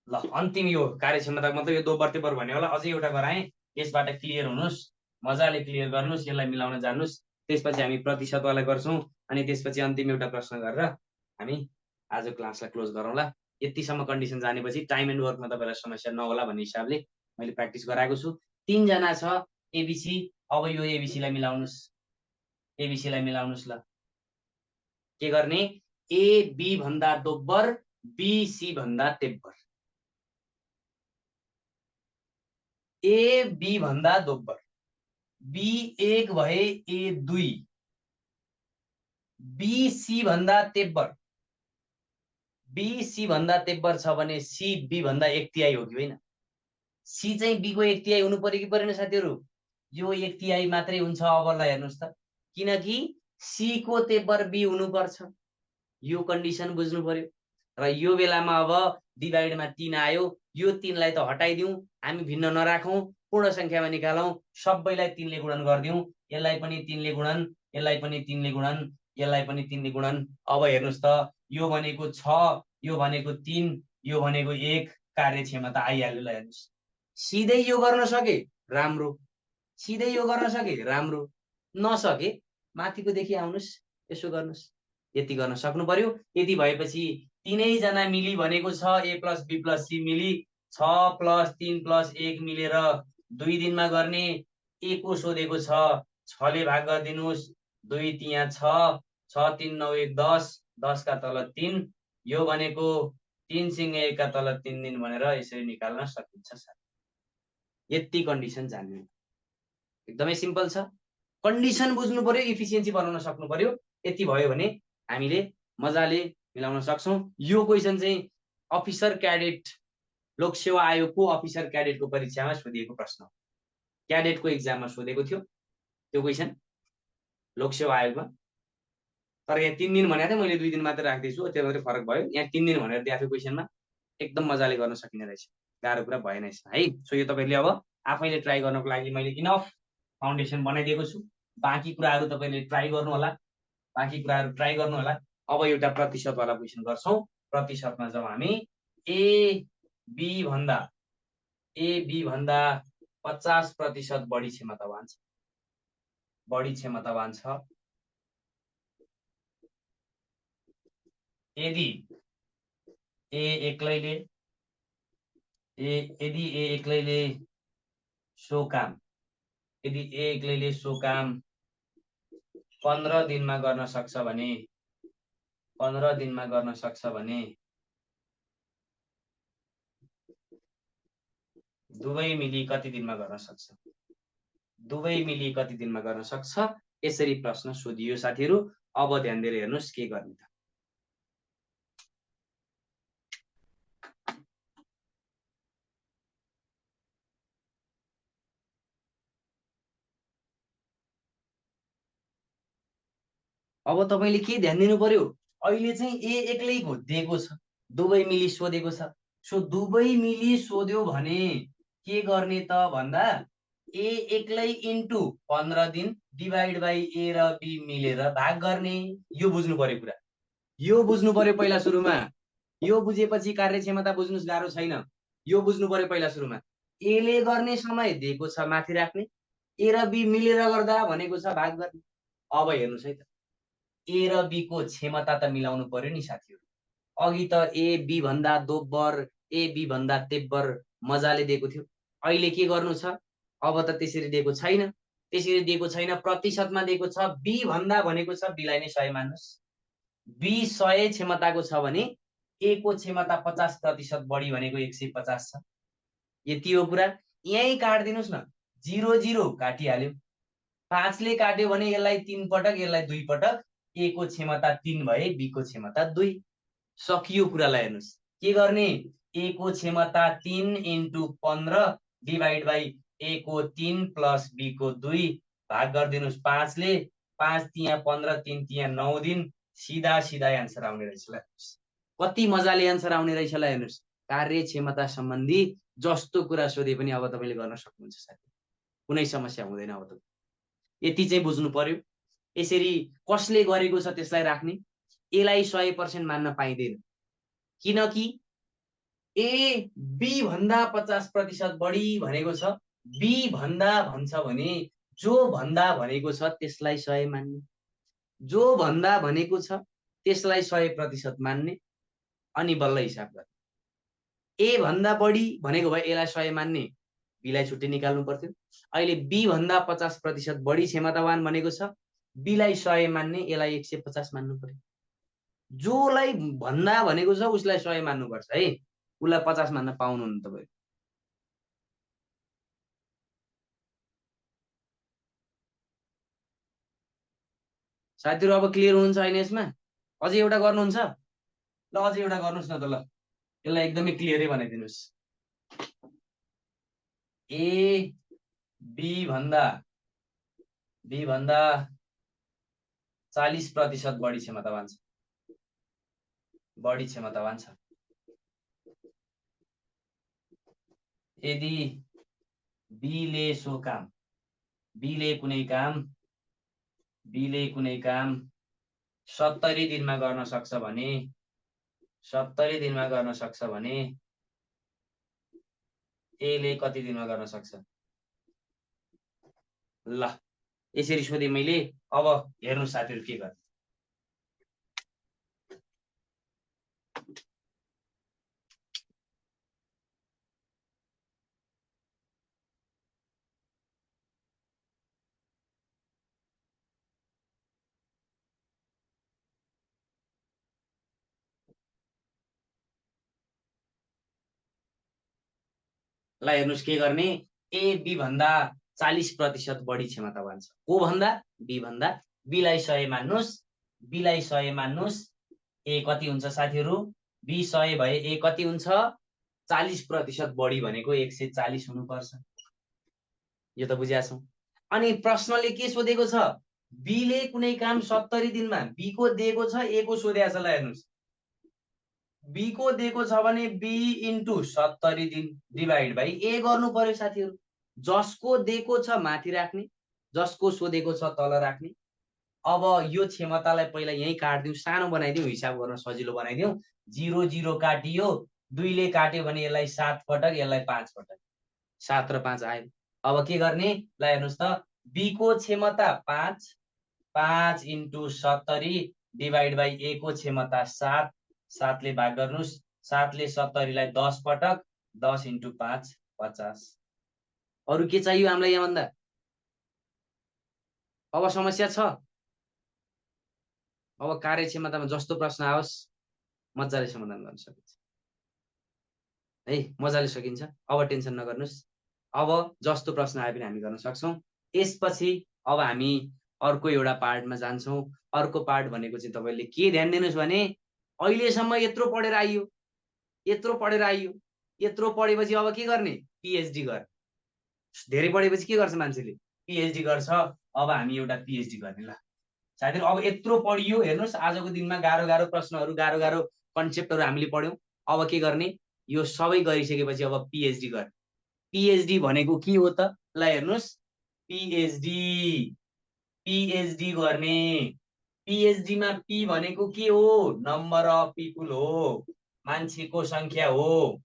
ल अन्तिम यो कार्यक्षमता मतलब यो दोब्बर तेब्बर भन्ने होला। अझै एउटा गराएँ, यसबाट क्लियर हुनुहोस्, मजाले क्लियर गर्नुहोस्, यसलाई मिलाउन जान्नुहोस्। त्यसपछि हामी प्रतिशतवाला गर्छौँ अनि त्यसपछि अन्तिम एउटा प्रश्न गरेर हामी आज क्लासलाई क्लोज गरौँला। यतिसम्म कन्डिसन जानेपछि टाइम एन्ड वर्कमा तपाईँलाई समस्या नहोला भन्ने हिसाबले मैले प्र्याक्टिस गराएको छु। 3 जना छ एबिसी। अब यो एबिसीलाई मिलाउनुहोस्, ल के गर्ने, ए बी भन्दा दोब्बर बी सी भन्दा तेब्बर। ए बी भन्दा दोब्बर, बी 1 भए ए 2, बी सी भन्दा तेब्बर, बी सी भन्दा तेब्बर छ भने सी बी भन्दा 1/3 हो कि होइन? सी चाहिँ बी को 1/3 हुनु पर्यो कि परेन साथीहरू? यो 1/3 मात्रै हुन्छ। अब ल हेर्नुहोस् त, किनकि सी को तेब्बर बी हुनुपर्छ। यो कन्डिसन बुझ्नु पर्यो। र यो बेलामा अब डिभाइडमा 3 आयो, यो 3 लाई त हटाइदिउँ, हामी भिन्न नराखौँ, पूर्ण संख्यामा निकालौँ, सबैलाई 3 ले गुणन गरिदिउँ। यसलाई पनि 3 ले गुणन, यसलाई पनि 3 ले गुणन, यसलाई पनि 3 ले गुणन। अब हेर्नुहोस् त, यो भनेको 6, यो भनेको 3, यो भनेको 1, कार्यक्षमता आइहाल्यो। ल हेर्नुहोस्, सिधै यो गर्न सके राम्रो, सिधै यो गर्न सके राम्रो, नसके माथिको देखि आउनुहोस्, यसो गर्नुहोस्, यति गर्न सक्नु पर्यो। यति भएपछि तीनैजना मिली भनेको छ ए प्लस बी प्लस सी मिली 6 + 3 + 1 मिलेर 2 दिनमा गर्ने। ए को सोधेको छ, 6 ले भाग गरिदिनुहोस्, 2 तिया 6, 6 3 9 1 10, 10 का तल 3, यो भनेको 3 सिंह 1 का तल 3 दिन भनेर यसरी निकाल्न सकिन्छ। यति कन्डिसन जान्नु एकदमै सिम्पल छ। कन्डिसन बुझ्नु पर्यो, इफिसियन्सी बनाउन सक्नु पर्यो। यति भयो भने हामीले मजाले मिलाउन सक्छौँ। यो क्वेसन चाहिँ अफिसर क्याडेट लोकसेवा आयोगको अफिसर क्याडेटको परीक्षामा सोधिएको प्रश्न हो। क्याडेटको एक्जाममा सोधेको थियो त्यो क्वेसन लोकसेवा आयोगमा। तर यहाँ 3 दिन भनेको थिएँ मैले, 2 दिन मात्र राख्दैछु, त्यो मात्रै फरक भयो। यहाँ 3 दिन भनेर दिएको थियो क्वेसनमा, एकदम मजाले गर्न सकिने रहेछ, गाह्रो कुरा भएन यसमा है। सो यो तपाईँले अब आफैले ट्राई गर्नको लागि मैले इनफ फाउन्डेसन बनाइदिएको छु। बाँकी कुराहरू तपाईँले ट्राई गर्नु होला, अब एउटा प्रतिशतवाला क्वेसन गर्छौँ। प्रतिशतमा जब हामी ए बी भन्दा 50% बढी क्षमतावान छ, यदि ए एक्लैले सो काम 15 दिनमा गर्न सक्छ भने 2 मिली कति दिनमा गर्न सक्छ। यसरी प्रश्न सोधियो साथीहरू। अब ध्यान दिएर हेर्नुहोस् के गर्ने त। अब तपाईले के ध्यान दिनु पर्यो, अहिले चाहिँ ए एक्लै दिएको छ, 2 मिली सोधेको छ। सो 2 मिली सोध्यो भने के गर्ने त भन्दा ए एक्लै इन्टु 15 दिन डिभाइड बाई ए र बी मिलेर भाग गर्ने। यो बुझ्नु पर्यो कुरा, यो बुझ्नु पर्यो पहिला सुरुमा। यो बुझेपछि कार्यक्षमता बुझ्नुस् गाह्रो छैन। यो बुझ्नु पर्यो पहिला सुरुमा। एले गर्ने समय दिएको छ माथि राख्ने, ए र बी मिलेर गर्दा भनेको छ भाग गर्ने। अब हेर्नुहोस् है त, ए र बी को क्षमता त मिलाउनु पर्यो नि साथीहरू। अघि त ए बी भन्दा दोब्बर, ए बी भन्दा तेब्बर मजाले दिएको थियो। अहिले के गर्नु छ? अब त त्यसरी दिएको छैन, त्यसरी दिएको छैन, प्रतिशतमा दिएको छ। बी भन्दा भनेको छ बीलाई नै 100 मान्नुहोस्। बी 100 क्षमताको छ भने ए को क्षमता 50% बढी भनेको 150 छ। यति हो कुरा। यहीँ काटिदिनुहोस् न, 0 0 काटिहाल्यो। 5 ले काट्यो भने यसलाई 3 पटक, यसलाई 2 पटक, ए को क्षमता 3 भए बी को क्षमता 2। सकियो कुरालाई। हेर्नुहोस् के गर्ने, ए को क्षमता 3 इन्टु 15 डिभाइड बाई ए को 3 प्लस बी को 2 भाग गरिदिनुहोस् 5 ले। 5 तिया 15, 3 तिया 9 दिन, सिधा सिधा एन्सर आउने रहेछ। ल कति मजाले एन्सर आउने रहेछ। ल हेर्नुहोस्, कार्यक्षमता सम्बन्धी जस्तो कुरा सोधे पनि अब तपाईँले गर्न सक्नुहुन्छ साथी, कुनै समस्या हुँदैन। अब त यति चाहिँ बुझ्नु पर्यो। यसरी कसले गरेको छ त्यसलाई राख्ने, एलाई 100% मान्न पाइँदैन, किनकि ए बी भन्दा 50% बढी भनेको छ। बी भन्दा भन्छ भने जो भन्दा भनेको छ त्यसलाई 100 मान्ने, जो भन्दा भनेको छ त्यसलाई 100% मान्ने, अनि बल्ल हिसाब गर्ने। ए भन्दा बढी भनेको भए एलाई 100 मान्ने, बीलाई छुट्टै निकाल्नु पर्थ्यो। अहिले बी भन्दा 50% बढी क्षमतावान भनेको छ, बीलाई 100 मान्ने, एलाई 150 मान्नु पर्यो। जोलाई भन्दा भनेको छ उसलाई 100 मान्नुपर्छ है, उसलाई 50 मान्न पाउनुहुन्न तपाईँ। साथीहरू अब क्लियर हुनुहुन्छ होइन यसमा? अझै एउटा गर्नुहुन्छ? ल अझै एउटा गर्नुहोस् न त। ल यसलाई एकदमै क्लियरै बनाइदिनुहोस्। ए बी भन्दा 40% बढी क्षमतावान छ, बढी क्षमतावान छ। यदि बीले सो काम, बीले कुनै काम 70 दिनमा गर्न सक्छ भने 70 दिनमा गर्न सक्छ भने एले कति दिनमा गर्न सक्छ? ल यसरी सोधेँ मैले। अब हेर्नु साथीहरू के गर्ने। ल हेर्नुहोस् के गर्ने, ए बी भन्दा 40% बढी क्षमतावान छ। को भन्दा? बी भन्दा। बीलाई 100 मान्नुहोस्, बीलाई 100 मान्नुहोस्। ए कति हुन्छ साथीहरू? बी 100 भए ए कति हुन्छ? 40% बढी भनेको 140 हुनुपर्छ। यो त बुझिया छौँ। अनि प्रश्नले के सोधेको छ? बीले कुनै काम 70 दिनमा, बी को दिएको छ, ए को सोधेको छ। ल हेर्नुहोस्, बी को दिएको छ भने बी इन्टु 70 दिन डिभाइड बाई ए गर्नु पर्यो साथीहरू। जसको दिएको छ माथि राख्ने, जसको सोधेको छ तल राख्ने। अब यो क्षमतालाई पहिला यहीँ काट्दिउँ, सानो बनाइदिउँ, हिसाब गर्न सजिलो बनाइदिउँ। 0 0 काटियो, 2 ले काट्यो भने यसलाई 7 पटक, यसलाई 5 पटक, 7 र 5 आयो। अब के गर्ने? ल हेर्नुहोस् त, बी को क्षमता 5 इन्टु 70 डिभाइड बाई ए को क्षमता 7, 7 ले भाग गर्नुहोस्। 7 ले 70 लाई 10 पटक, 10 इन्टु 5 50। अरू के चाहियो हामीलाई यहाँभन्दा? अब समस्या छ? अब कार्यक्षमतामा जस्तो प्रश्न आओस् मजाले समाधान गर्न सकिन्छ है, मजाले सकिन्छ। अब टेन्सन नगर्नुहोस्, अब जस्तो प्रश्न आए पनि हामी गर्न सक्छौँ। यसपछि अब हामी अर्को एउटा पार्टमा जान्छौँ। अर्को पार्ट भनेको चाहिँ तपाईँले के ध्यान दिनुहोस् भने, अहिलेसम्म यत्रो पढेर आइयो, यत्रो पढेर आइयो, यत्रो पढेपछि अब के गर्ने? पिएचडी गर। धेरै पढेपछि के गर्छ मान्छेले? पिएचडी गर्छ। अब हामी एउटा पिएचडी गर्ने। ल साथीहरू अब यत्रो पढियो, हेर्नुहोस् आजको दिनमा गाह्रो गाह्रो प्रश्नहरू, गाह्रो गाह्रो कन्सेप्टहरू हामीले पढ्यौँ। अब के गर्ने? यो सबै गरिसकेपछि अब पिएचडी गर। पिएचडी भनेको के हो त? ल हेर्नुहोस्, पिएचडी पिएचडी गर्ने, पिएचडीमा पी भनेको के हो? नम्बर अफ पिपुल हो, मान्छेको संख्या हो।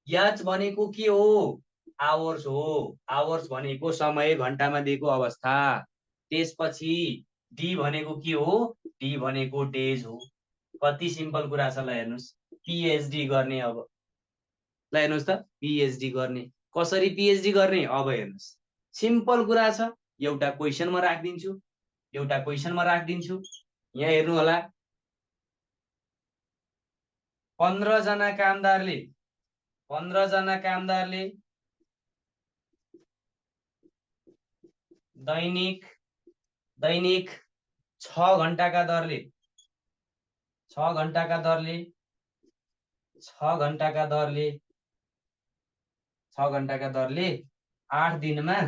एच भनेको के हो? आवर्स हो, आवर्स भनेको समय, घण्टामा दिएको अवस्था। त्यसपछि डी भनेको के हो? डी भनेको डेज हो। कति सिम्पल कुरा छ, ल हेर्नुहोस्, पिएचडी गर्ने। अब ल हेर्नुहोस् त, पिएचडी गर्ने कसरी पिएचडी गर्ने? अब हेर्नुहोस्, सिम्पल कुरा छ। एउटा क्वेसन म राखिदिन्छु, यहाँ हेर्नु होला। 15 जना कामदारले दैनिक 6 घण्टाका दरले 6 घण्टाका दरले 8 दिनमा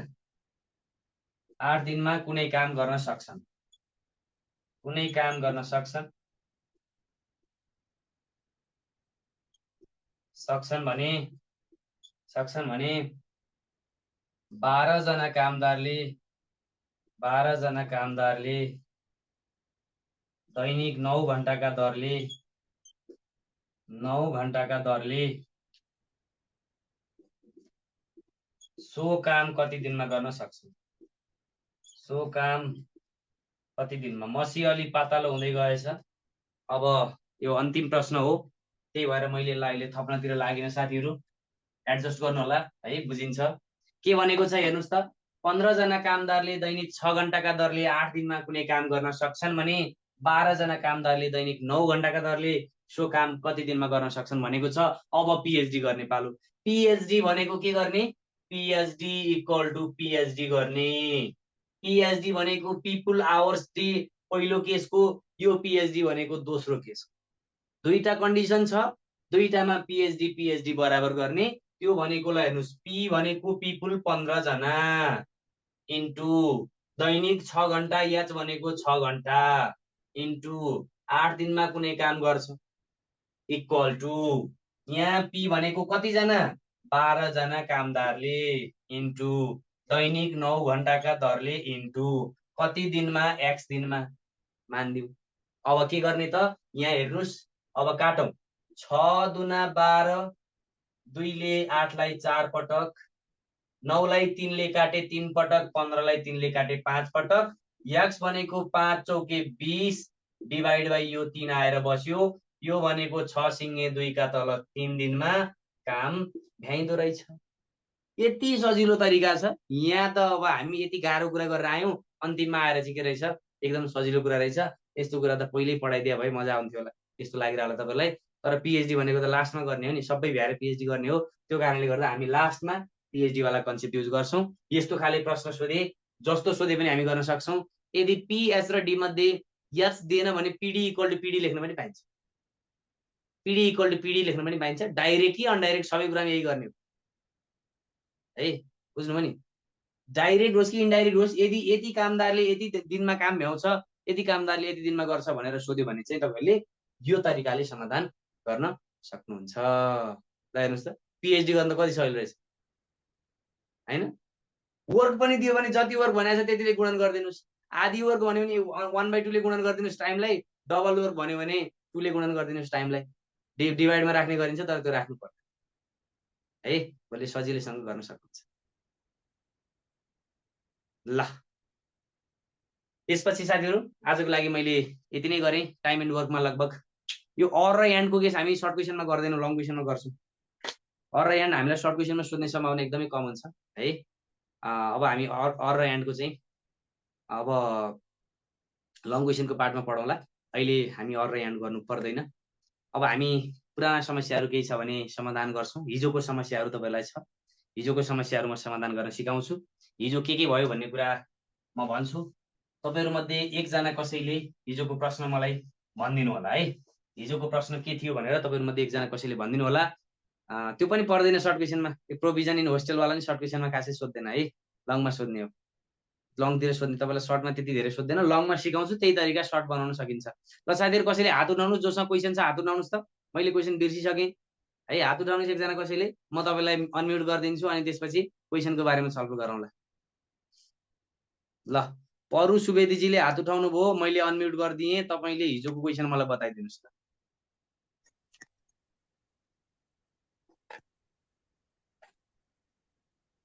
कुनै काम गर्न सक्छन् भने 12 जना कामदारले दैनिक 9 घण्टाका दरले सो काम कति दिनमा गर्न सक्छन्? सो काम कति दिनमा? मसी अलि पातलो हुँदै गएछ। अब यो अन्तिम प्रश्न हो, त्यही भएर मैले अहिले थप्नतिर लागिन। साथीहरू एडजस्ट गर्नु होला है, बुझिन्छ के भनेको छ? हेर्नुहोस् त, 15 जना कामदारले दैनिक 6 घण्टाका दरले 8 दिनमा कुनै काम गर्न सक्छन् भने 12 जना कामदारले दैनिक 9 घण्टाका दरले सो काम कति दिनमा गर्न सक्छन् भनेको छ। अब पिएचडी गर्ने पालो। पिएचडी भनेको के गर्ने? पिएचडी इक्वल टु पिएचडी गर्ने। पिएचडी भनेको पिपुल आवर्स डे पहिलो केसको, यो पिएचडी भनेको दोस्रो केस। दुईटा कन्डिसन छ, दुईटामा पिएचडी बराबर गर्ने। त्यो भनेको ल हेर्नुहोस्, पी भनेको पिपुल 15 जना इन्टु दैनिक 6 घण्टा, एच भनेको 6 घण्टा इन्टु 8 दिनमा कुनै काम गर्छ इक्वल टु, यहाँ पी भनेको कतिजना? 12 जना कामदारले इन्टु दैनिक 9 घण्टाका दरले इन्टु कति दिनमा? एक्स दिनमा मानिदिउँ। अब के गर्ने त? यहाँ हेर्नुहोस्, अब काटौँ। 6 दुना 12, 2 ले 8 लाई 4 पटक, 9 लाई 3 ले काटे 3 पटक, 15 लाई 3 ले काटे 5 पटक। एक्स भनेको 5 चौके 20 डिभाइड बाई यो 3 आएर बस्यो। यो भनेको 6 सिङ्गे 2 का तल 3 दिनमा काम भ्याइदो रहेछ। यति सजिलो तरिका छ। यहाँ त अब हामी यति गाह्रो कुरा गरेर आयौँ, अन्तिममा आएर चाहिँ के रहेछ? एकदम सजिलो कुरा रहेछ। यस्तो कुरा त पहिल्यै पढाइदिए भए मजा आउँथ्यो होला, यस्तो लागिरह होला तपाईँलाई। तर पिएचडी भनेको त लास्टमा गर्ने हो नि, सबै भ्याएर पिएचडी गर्ने हो। त्यो कारणले गर्दा हामी लास्टमा पिएचडी वाला कन्सेप्ट युज गर्छौँ। यस्तो खाले प्रश्न सोधे, जस्तो सोधे पनि हामी गर्न सक्छौँ। यदि पिएच र डी मध्ये एच दिएन भने पिडी इक्वल टु पिडी लेख्न पनि पाइन्छ। डाइरेक्ट कि अनडाइरेक्ट सबै कुरामा यही गर्ने हो है, बुझ्नुभयो नि? डाइरेक्ट होस् कि इन्डाइरेक्ट होस्, यदि यति कामदारले यति दिनमा काम भ्याउँछ, यति कामदारले यति दिनमा गर्छ भनेर सोध्यो भने चाहिँ तपाईँले यो तरिकाले समाधान गर्न सक्नुहुन्छ। ल हेर्नुहोस् त, पिएचडी गर्न त कति सजिलो रहेछ हैन? वर्क पनि दियो भने जति वर्क भनेको छ त्यतिले गुणन गरिदिनुहोस्। आधी वर्क भन्यो भने 1/2 ले गुणन गरिदिनुहोस् टाइमलाई, डबल वर्क भन्यो भने 2 ले गुणन गरिदिनुहोस् टाइमलाई। डिभाइडमा राख्ने गरिन्छ, तर त्यो राख्नु पर्छ है, भोलि सजिलैसँग गर्न सक्नुहुन्छ। ल त्यसपछि साथीहरू आजको लागि मैले यति नै गरेँ। टाइम एन्ड वर्कमा लगभग यो अर र एन्डको केस हामी सर्ट क्वेसनमा गर्दैनौँ, लङ क्वेसनमा गर्छौँ। अर र एन्ड हामीलाई सर्ट क्वेसनमा सोध्ने सम्भावना एकदमै कम हुन्छ है। अब हामी अर र एन्डको चाहिँ अब लङ क्वेसनको पार्टमा पढौँला। अहिले हामी अर र एन्ड गर्नु पर्दैन। अब हामी पुराना समस्याहरू केही छ भने समाधान गर्छौँ। हिजोको समस्याहरू तपाईँलाई छ, हिजोको समस्याहरू म समाधान गर्न सिकाउँछु। हिजो के भयो भन्ने कुरा म भन्छु। तपाईँहरूमध्ये एकजना कसैले हिजोको प्रश्न मलाई भनिदिनु होला है, हिजोको प्रश्न के थियो भनेर तपाईँहरूमध्ये एकजना कसैले भनिदिनु होला। त्यो पनि पर्दैन सर्ट क्वेसनमा, त्यो प्रोभिजन इन होस्टेलवाला नि सर्ट क्वेसनमा खासै सोध्दैन है, लङमा सोध्ने हो। लङतिर सोध्ने तपाईँलाई सर्टमा त्यति धेरै सोध्दैन, लङमा सिकाउँछु त्यही तरिका सर्ट बनाउन सकिन्छ। ल साथीहरू कसैले हात उठाउनुहोस्, जोसँग क्वेसन छ हात उठाउनुहोस् त। मैले क्वेसन बिर्सिसकेँ। है हात उठाउनुहोस् एकजना कसैले, म तपाईँलाई अनम्युट गरिदिन्छु अनि त्यसपछि क्वेसनको बारेमा छलफल गरौँला। ल परु सुवेदीजीले हात उठाउनु भयो, मैले अनम्युट गरिदिएँ, तपाईँले हिजोको क्वेसन मलाई बताइदिनुहोस् त।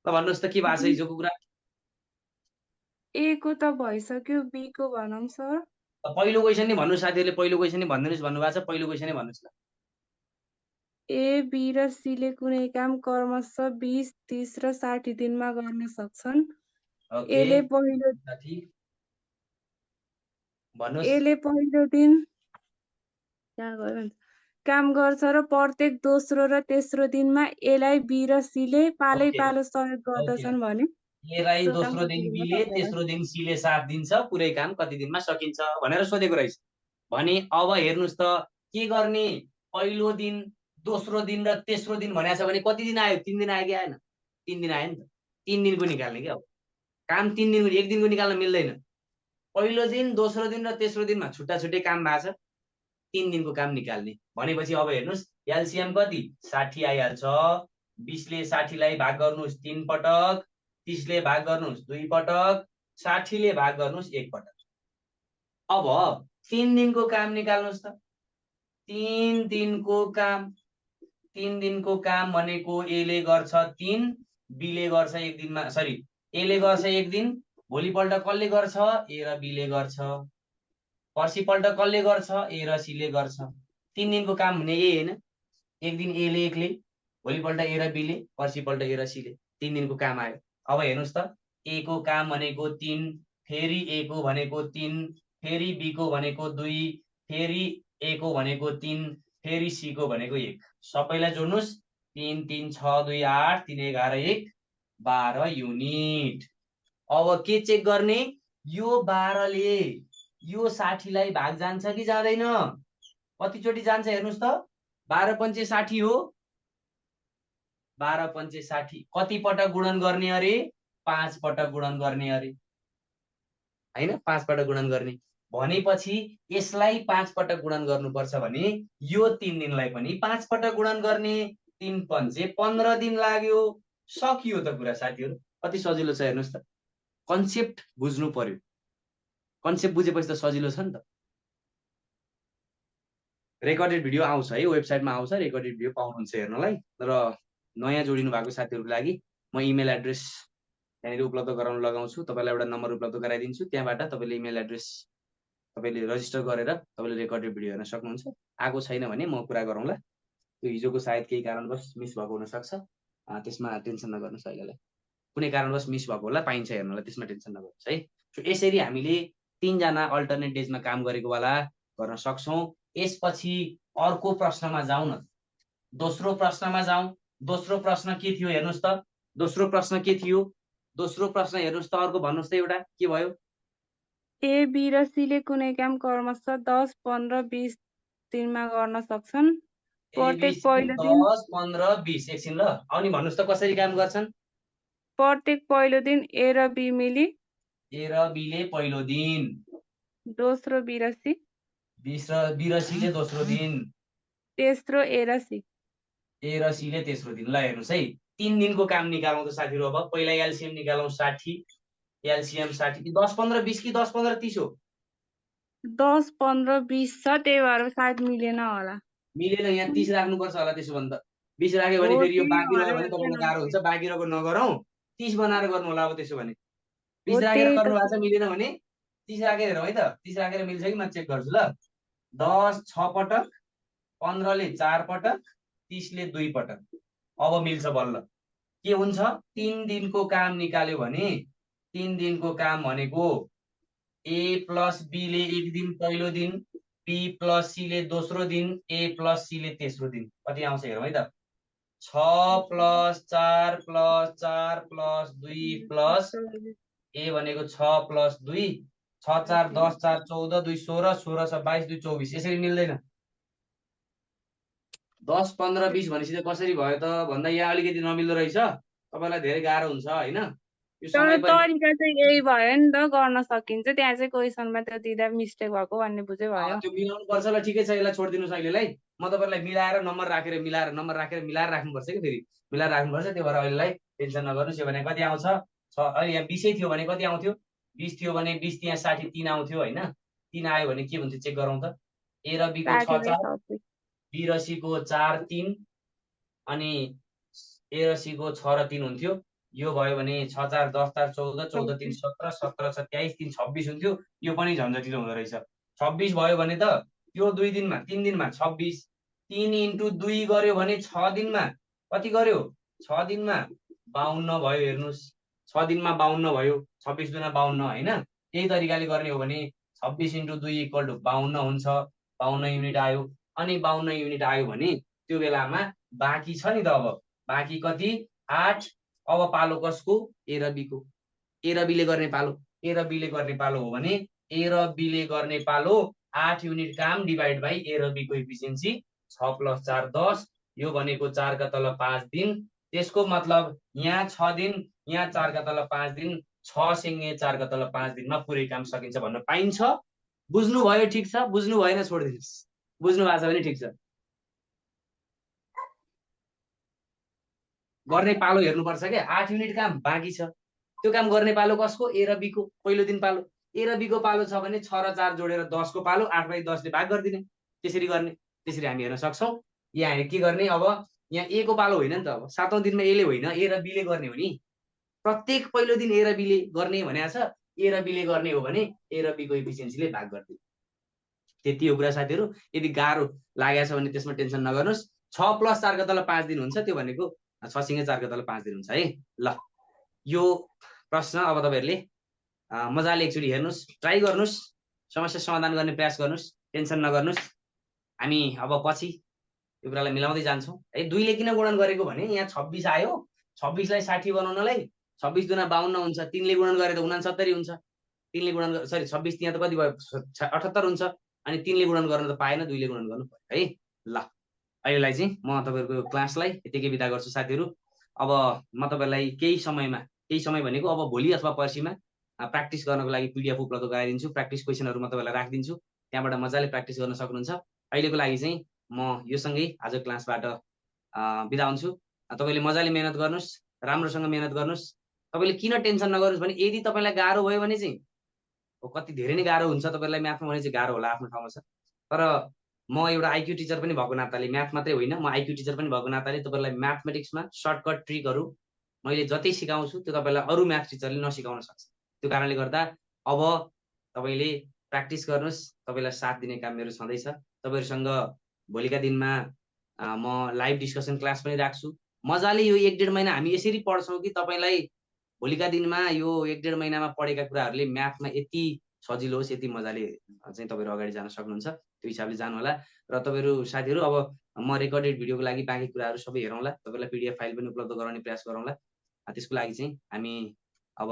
ल भन्नुहोस् त के भएको छ हिजोको कुरा। ए को त भइसक्यो, बी को भनौँ सर। पहिलो क्वेसन नै भन्नुहोस्, साथीहरूले पहिलो क्वेसन नै भनिदिनुहोस् भन्नुभएको छ, पहिलो क्वेसन नै भन्नुहोस् ल। ए, बी र सीले कुनै काम क्रमशः 20, 30 र 60 दिनमा गर्न सक्छन्। ओके एले पहिलो साथी भन्नुहोस्। एले पहिलो दिन क्या गर्यो भन्छ, काम गर्छ र प्रत्येक दोस्रो र तेस्रो दिनमा एलाई बी र सीले पालै ओके पालो सहयोग ओके गर्दछन् भने एलाई सो काम दोस्रो कति दिन दिनमा बीले, सक्छ। तेस्रो दिन सीले साथ दिन्छ, पुरै काम कति दिनमा सकिन्छ भनेर सोधेको रहेछ। भने अब हेर्नुहोस् त के गर्ने, पहिलो दिन दोस्रो दिन र तेस्रो दिन भनेको छ भने कति दिन आयो, 3 दिन आयो कि आएन, 3 दिन आयो नि त। 3 दिनको निकाल्ने क्या, अब काम 3 दिनको, 1 दिनको निकाल्न मिल्दैन। पहिलो दिन दोस्रो दिन र तेस्रो दिनमा छुट्टा छुट्टै काम भएको छ, 3 दिनको काम निकाल्ने भनेपछि अब हेर्नुहोस् एलसिएम कति 60 आइहाल्छ। 20 ले 60 लाई भाग गर्नुहोस् 3 पटक, 30 ले भाग गर्नुहोस् 2 पटक, 60 ले भाग गर्नुहोस् 1 पटक। अब 3 दिनको काम निकाल्नुहोस् त। 3 दिनको काम, 3 दिनको काम भनेको एले गर्छ 3, बीले गर्छ 1 दिनमा, सरी एले गर्छ 1 दिन, भोलिपल्ट कसले गर्छ, ए र बीले गर्छ, पर्सिपल्ट कसले गर्छ, ए र सीले गर्छ। 3 दिनको काम हुने यही होइन, 1 दिन एले एक्लै, भोलिपल्ट ए र बीले, पर्सिपल्ट ए र सीले, 3 दिनको काम आयो। अब हेर्नुहोस् त ए को काम भनेको 3, फेरि ए को भनेको 3, फेरि बी को भनेको 2, फेरि ए को भनेको 3, फेरि सी को भनेको 1, सबैलाई जोड्नुहोस्। 3 3 6 2 8 3 11 1 12 युनिट। अब के चेक गर्ने, यो 12 ले यो 60 लाई भाग जान्छ कि जाँदैन, कतिचोटि जान्छ हेर्नुहोस् त। 12 पंचे 60 हो, 12 पंचे 60 कति पटक गुणन गर्ने अरे, 5 पटक गुणन गर्ने अरे हैन, 5 पटक गुणन गर्ने भनेपछि यसलाई 5 पटक गुणन गर्नुपर्छ भने यो 3 दिनलाई पनि 5 पटक गुणन गर्ने, 3 पंचे 15 दिन लाग्यो। सकियो त कुरा साथीहरू, कति सजिलो छ हेर्नुहोस् त। कन्सेप्ट बुझ्नु पर्यो, कन्सेप्ट बुझेपछि त सजिलो छ नि त। रेकर्डेड भिडियो आउँछ है, वेबसाइटमा आउँछ, रेकर्डेड भिडियो पाउनुहुन्छ हेर्नलाई। र नयाँ जोडिनु भएको साथीहरूको लागि म इमेल एड्रेस त्यहाँनिर उपलब्ध गराउन लगाउँछु, तपाईँलाई एउटा नम्बर उपलब्ध गराइदिन्छु, त्यहाँबाट तपाईँले इमेल एड्रेस तपाईँले रजिस्टर गरेर तपाईँले रेकर्डेड भिडियो हेर्न सक्नुहुन्छ। आएको छैन भने म कुरा गरौँला, त्यो हिजोको सायद केही कारणवश मिस भएको हुनसक्छ, त्यसमा टेन्सन नगर्नुहोस्, अहिलेलाई कुनै कारणवश मिस भएको होला, पाइन्छ हेर्नलाई, त्यसमा टेन्सन नगर्नुहोस् है। सो यसरी हामीले 3 जना अल्टरनेट डेजमा काम गरेको वाला गर्न सक्छौँ। यसपछि अर्को प्रश्नमा जाउँ न, दोस्रो प्रश्नमा जाउँ। दोस्रो प्रश्न के थियो हेर्नुहोस् त, दोस्रो प्रश्न के थियो, दोस्रो प्रश्न हेर्नुहोस् त, अर्को भन्नुहोस् त एउटा के भयो। ए, बी र सीले कुनै काम क्रमशः 10, 15, 20 दिनमा गर्न सक्छन्। प्रत्येक पहिलो दिन 10, 15, 20 एकछिन ल, अनि भन्नुहोस् त कसरी काम गर्छन्। प्रत्येक पहिलो दिन ए र बी मिली, ए र बीले पहिलो दिन, दोस्रो बी र सी, 20 र बी र सीले दोस्रो दिन, तेस्रो ए र सी। ए र सीले तेस्रो दिन। ल हेर्नुहोस् है, 3 दिनको काम निकालौँ त साथीहरू। अब पहिला एलसिएम निकालौँ 60, एलसिएम 60 कि 10, 15, 20 कि 10, 15, 30 हो। 10, 15, 20 छ, त्यही भएर सायद मिलेन होला। मिलेन, यहाँ 30 राख्नुपर्छ होला त्यसो भने त। 20 राख्यो भने हो, फेरि यो त्यही बाँकी रह्यो भएर भने तपाईँलाई गाह्रो मिलेन। हुन्छ, बाँकी रहेको नगरौँ, 30 बनाएर गर्नु होला अब त्यसो भने। हो, 20 राखेर त्यही गर्नु त। भएको छ, मिलेन भने 30 राखेर हेरौँ है त, 30 राखेर मिल्छ कि म चेक गर्छु ल। 10 6 पटक, 15 ले 4 पटक, 30 ले 2 पटक, अब मिल्छ बल्ल। के हुन्छ, 3 दिनको काम निकाल्यो भने 3 दिनको काम भनेको ए प्लस बीले 1 दिन पहिलो दिन, बी प्लस सीले दोस्रो दिन, ए प्लस सीले तेस्रो दिन, कति आउँछ हेरौँ है त। 6 प्लस 4 प्लस 4 प्लस 2 प्लस ए भनेको 6 प्लस 2, 6 4 10 4 14 2 16, 16 छ 22 2 24, यसरी मिल्दैन। 10 15 20 भनेपछि त कसरी भयो त भन्दा यहाँ अलिकति नमिल्दो रहेछ, तपाईँलाई धेरै गाह्रो हुन्छ होइन। यो तर समय पनि तरिका चाहिँ यही भयो नि त, गर्न सकिन्छ। त्यहाँ चाहिँ क्वेसनमा त्यो दिँदा मिस्टेक भएको भन्ने बुझै भयो। त्यो मिलाउनु पर्छ ल, ठिकै छ, यसलाई छोडिदिनुहोस् अहिलेलाई। म तपाईँलाई मिलाएर नम्बर राखेर मिलाएर राख्नुपर्छ कि फेरि मिलाएर राख्नुपर्छ। त्यो भएर अहिलेलाई टेन्सन नगर्नुहोस्। यो भने कति आउँछ, अहिले यहाँ 20 थियो भने कति आउँथ्यो, 20 थियो भने 20 यहाँ 60 3 आउँथ्यो होइन। 3 आयो भने के हुन्थ्यो चेक गरौँ त। ए र बी को 6 60 बाई 4, 36। बी र सी को 4 3 अनि ए र सी को 6 र 3 हुन्थ्यो। यो भयो भने 6 4 10 4 14 14 3 17 17 27 3 26 हुन्थ्यो। यो पनि झन्झटिलो हुँदो रहेछ। 26 भयो भने त यो 2 दिनमा 3 दिनमा 26, 3 × 2 गर्यो भने 6 दिनमा कति गर्यो, 6 दिनमा 52 भयो। हेर्नुहोस् 6 दिनमा 52 भयो, 26 दुना 52 होइन। यही तरिकाले गर्ने हो भने 26 × 2 = 52 हुन्छ। 52 युनिट आयो। अनि 52 युनिट आयो भने त्यो बेलामा बाँकी छ नि त, अब बाँकी कति 8। अब पालो कसको, ए र बीको। ए र बीले गर्ने पालो, ए र बीले गर्ने पालो हो भने ए र बीले गर्ने पालो 8 युनिट काम डिभाइड बाई ए र बीको इफिसियन्सी 6 + 4 10। यो भनेको 4 का तल 5 दिन। त्यसको मतलब यहाँ 6 दिन, यहाँ 4 का तल 5 दिन, 6 सँगै 4 का तल 5 दिनमा पुरै काम सकिन्छ भन्न पाइन्छ। बुझ्नु भयो? ठिक छ। बुझ्नु भएन छोडिदिनुहोस्। बुझ्नु भएको छ भने ठिक छ। गर्ने पालो हेर्नुपर्छ क्या। 8 युनिट काम बाँकी छ। त्यो काम गर्ने पालो कसको, ए र बीको। पहिलो दिन पालो ए र बीको पालो छ भने 6 र 4 जोडेर 10 को पालो 8/10 ले भाग गरिदिने। त्यसरी गर्ने। त्यसरी हामी हेर्न सक्छौँ। यहाँ हामी के गर्ने, अब यहाँ ए को पालो होइन नि त। अब 7औं दिनमा एले होइन, ए र बीले गर्ने हो नि। प्रत्येक पहिलो दिन ए र बीले गर्ने भनेको छ। ए र बीले गर्ने हो भने ए र बीको इफिसियन्सीले भाग गरिदिने। त्यति हो कुरा साथीहरू। यदि गाह्रो लागेको छ भने त्यसमा टेन्सन नगर्नुहोस्। 6 + 4 का तल 5 दिन हुन्छ। त्यो भनेको 6 सँगै 4 का तल 5 दिन हुन्छ है। ल, यो प्रश्न अब तपाईँहरूले मजाले एकचोटि हेर्नुहोस्, ट्राई गर्नुहोस्, समस्या समाधान गर्ने प्रयास गर्नुहोस्, टेन्सन नगर्नुहोस्। हामी अब पछि यो कुरालाई मिलाउँदै जान्छौँ है। 2 ले किन गुणन गरेको भने यहाँ 26 आयो, 26 लाई 60 बनाउनलाई 26 दुना 52 हुन्छ। 3 ले गुणन गरे त 69 हुन्छ। 3 ले गुणन 26 यहाँ त कति भयो, 78 हुन्छ। अनि 3 ले गुणन गर्न त पाएन, 2 ले गुणन गर्नु पर्यो है। ल, अहिलेलाई चाहिँ म तपाईँहरूको क्लासलाई यतिकै बिदा गर्छु साथीहरू। अब म तपाईँलाई केही समय भनेको अब भोलि अथवा पर्सिमा प्र्याक्टिस गर्नको लागि PDF उपलब्ध गराइदिन्छु। प्र्याक्टिस क्वेसनहरू म तपाईँलाई राखिदिन्छु। त्यहाँबाट मजाले प्र्याक्टिस गर्न सक्नुहुन्छ। अहिलेको लागि चाहिँ म यो सँगै आज क्लासबाट बिदा हुन्छु। तपाईँले मजाले मेहनत गर्नुहोस्, राम्रोसँग मेहनत गर्नुहोस्। तपाईँले किन टेन्सन नगर्नुहोस् भने यदि तपाईँलाई गाह्रो भयो भने चाहिँ कति धेरै नै गाह्रो हुन्छ तपाईँलाई म्याथमा भने चाहिँ गाह्रो होला, आफ्नो ठाउँमा छ। तर म एउटा आइक्यू टिचर पनि भएको नाताले, म्याथ मात्रै होइन म आइक्यू टिचर पनि भएको नाताले तपाईँलाई म्याथमेटिक्समा सर्टकट ट्रिकहरू मैले जति सिकाउँछु त्यो तपाईँलाई अरू म्याथ टिचरले नसिकाउन सक्छ। त्यो कारणले गर्दा अब तपाईँले प्र्याक्टिस गर्नुहोस्। तपाईँलाई साथ दिने काम मेरो छँदैछ। तपाईँहरूसँग भोलिका दिनमा म लाइभ डिस्कसन क्लास पनि राख्छु। मजाले यो 1-1.5 महिना हामी यसरी पढ्छौँ कि तपाईँलाई भोलिका दिनमा यो 1-1.5 महिनामा पढेका कुराहरूले म्याथमा यति सजिलो होस्, यति मजाले चाहिँ तपाईँहरू अगाडि जान सक्नुहुन्छ। त्यो हिसाबले जानु होला। र तपाईँहरू साथीहरू अब म रेकर्डेड भिडियोको लागि बाँकी कुराहरू सबै हेरौँला। तपाईँलाई PDF फाइल पनि उपलब्ध गराउने प्रयास गरौँला। त्यसको लागि चाहिँ हामी अब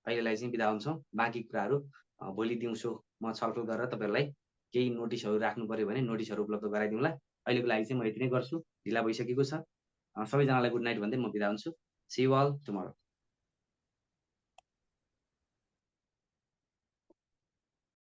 अहिलेलाई चाहिँ बिदा हुन्छौँ। बाँकी कुराहरू भोलि दिउँसो म छलफल गरेर तपाईँहरूलाई केही नोटिसहरू राख्नु पऱ्यो भने नोटिसहरू उपलब्ध गराइदिउँला। अहिलेको लागि चाहिँ म यति नै गर्छु। ढिला भइसकेको छ। सबैजनालाई गुड नाइट भन्दै म बिदा हुन्छु। See you all tomorrow.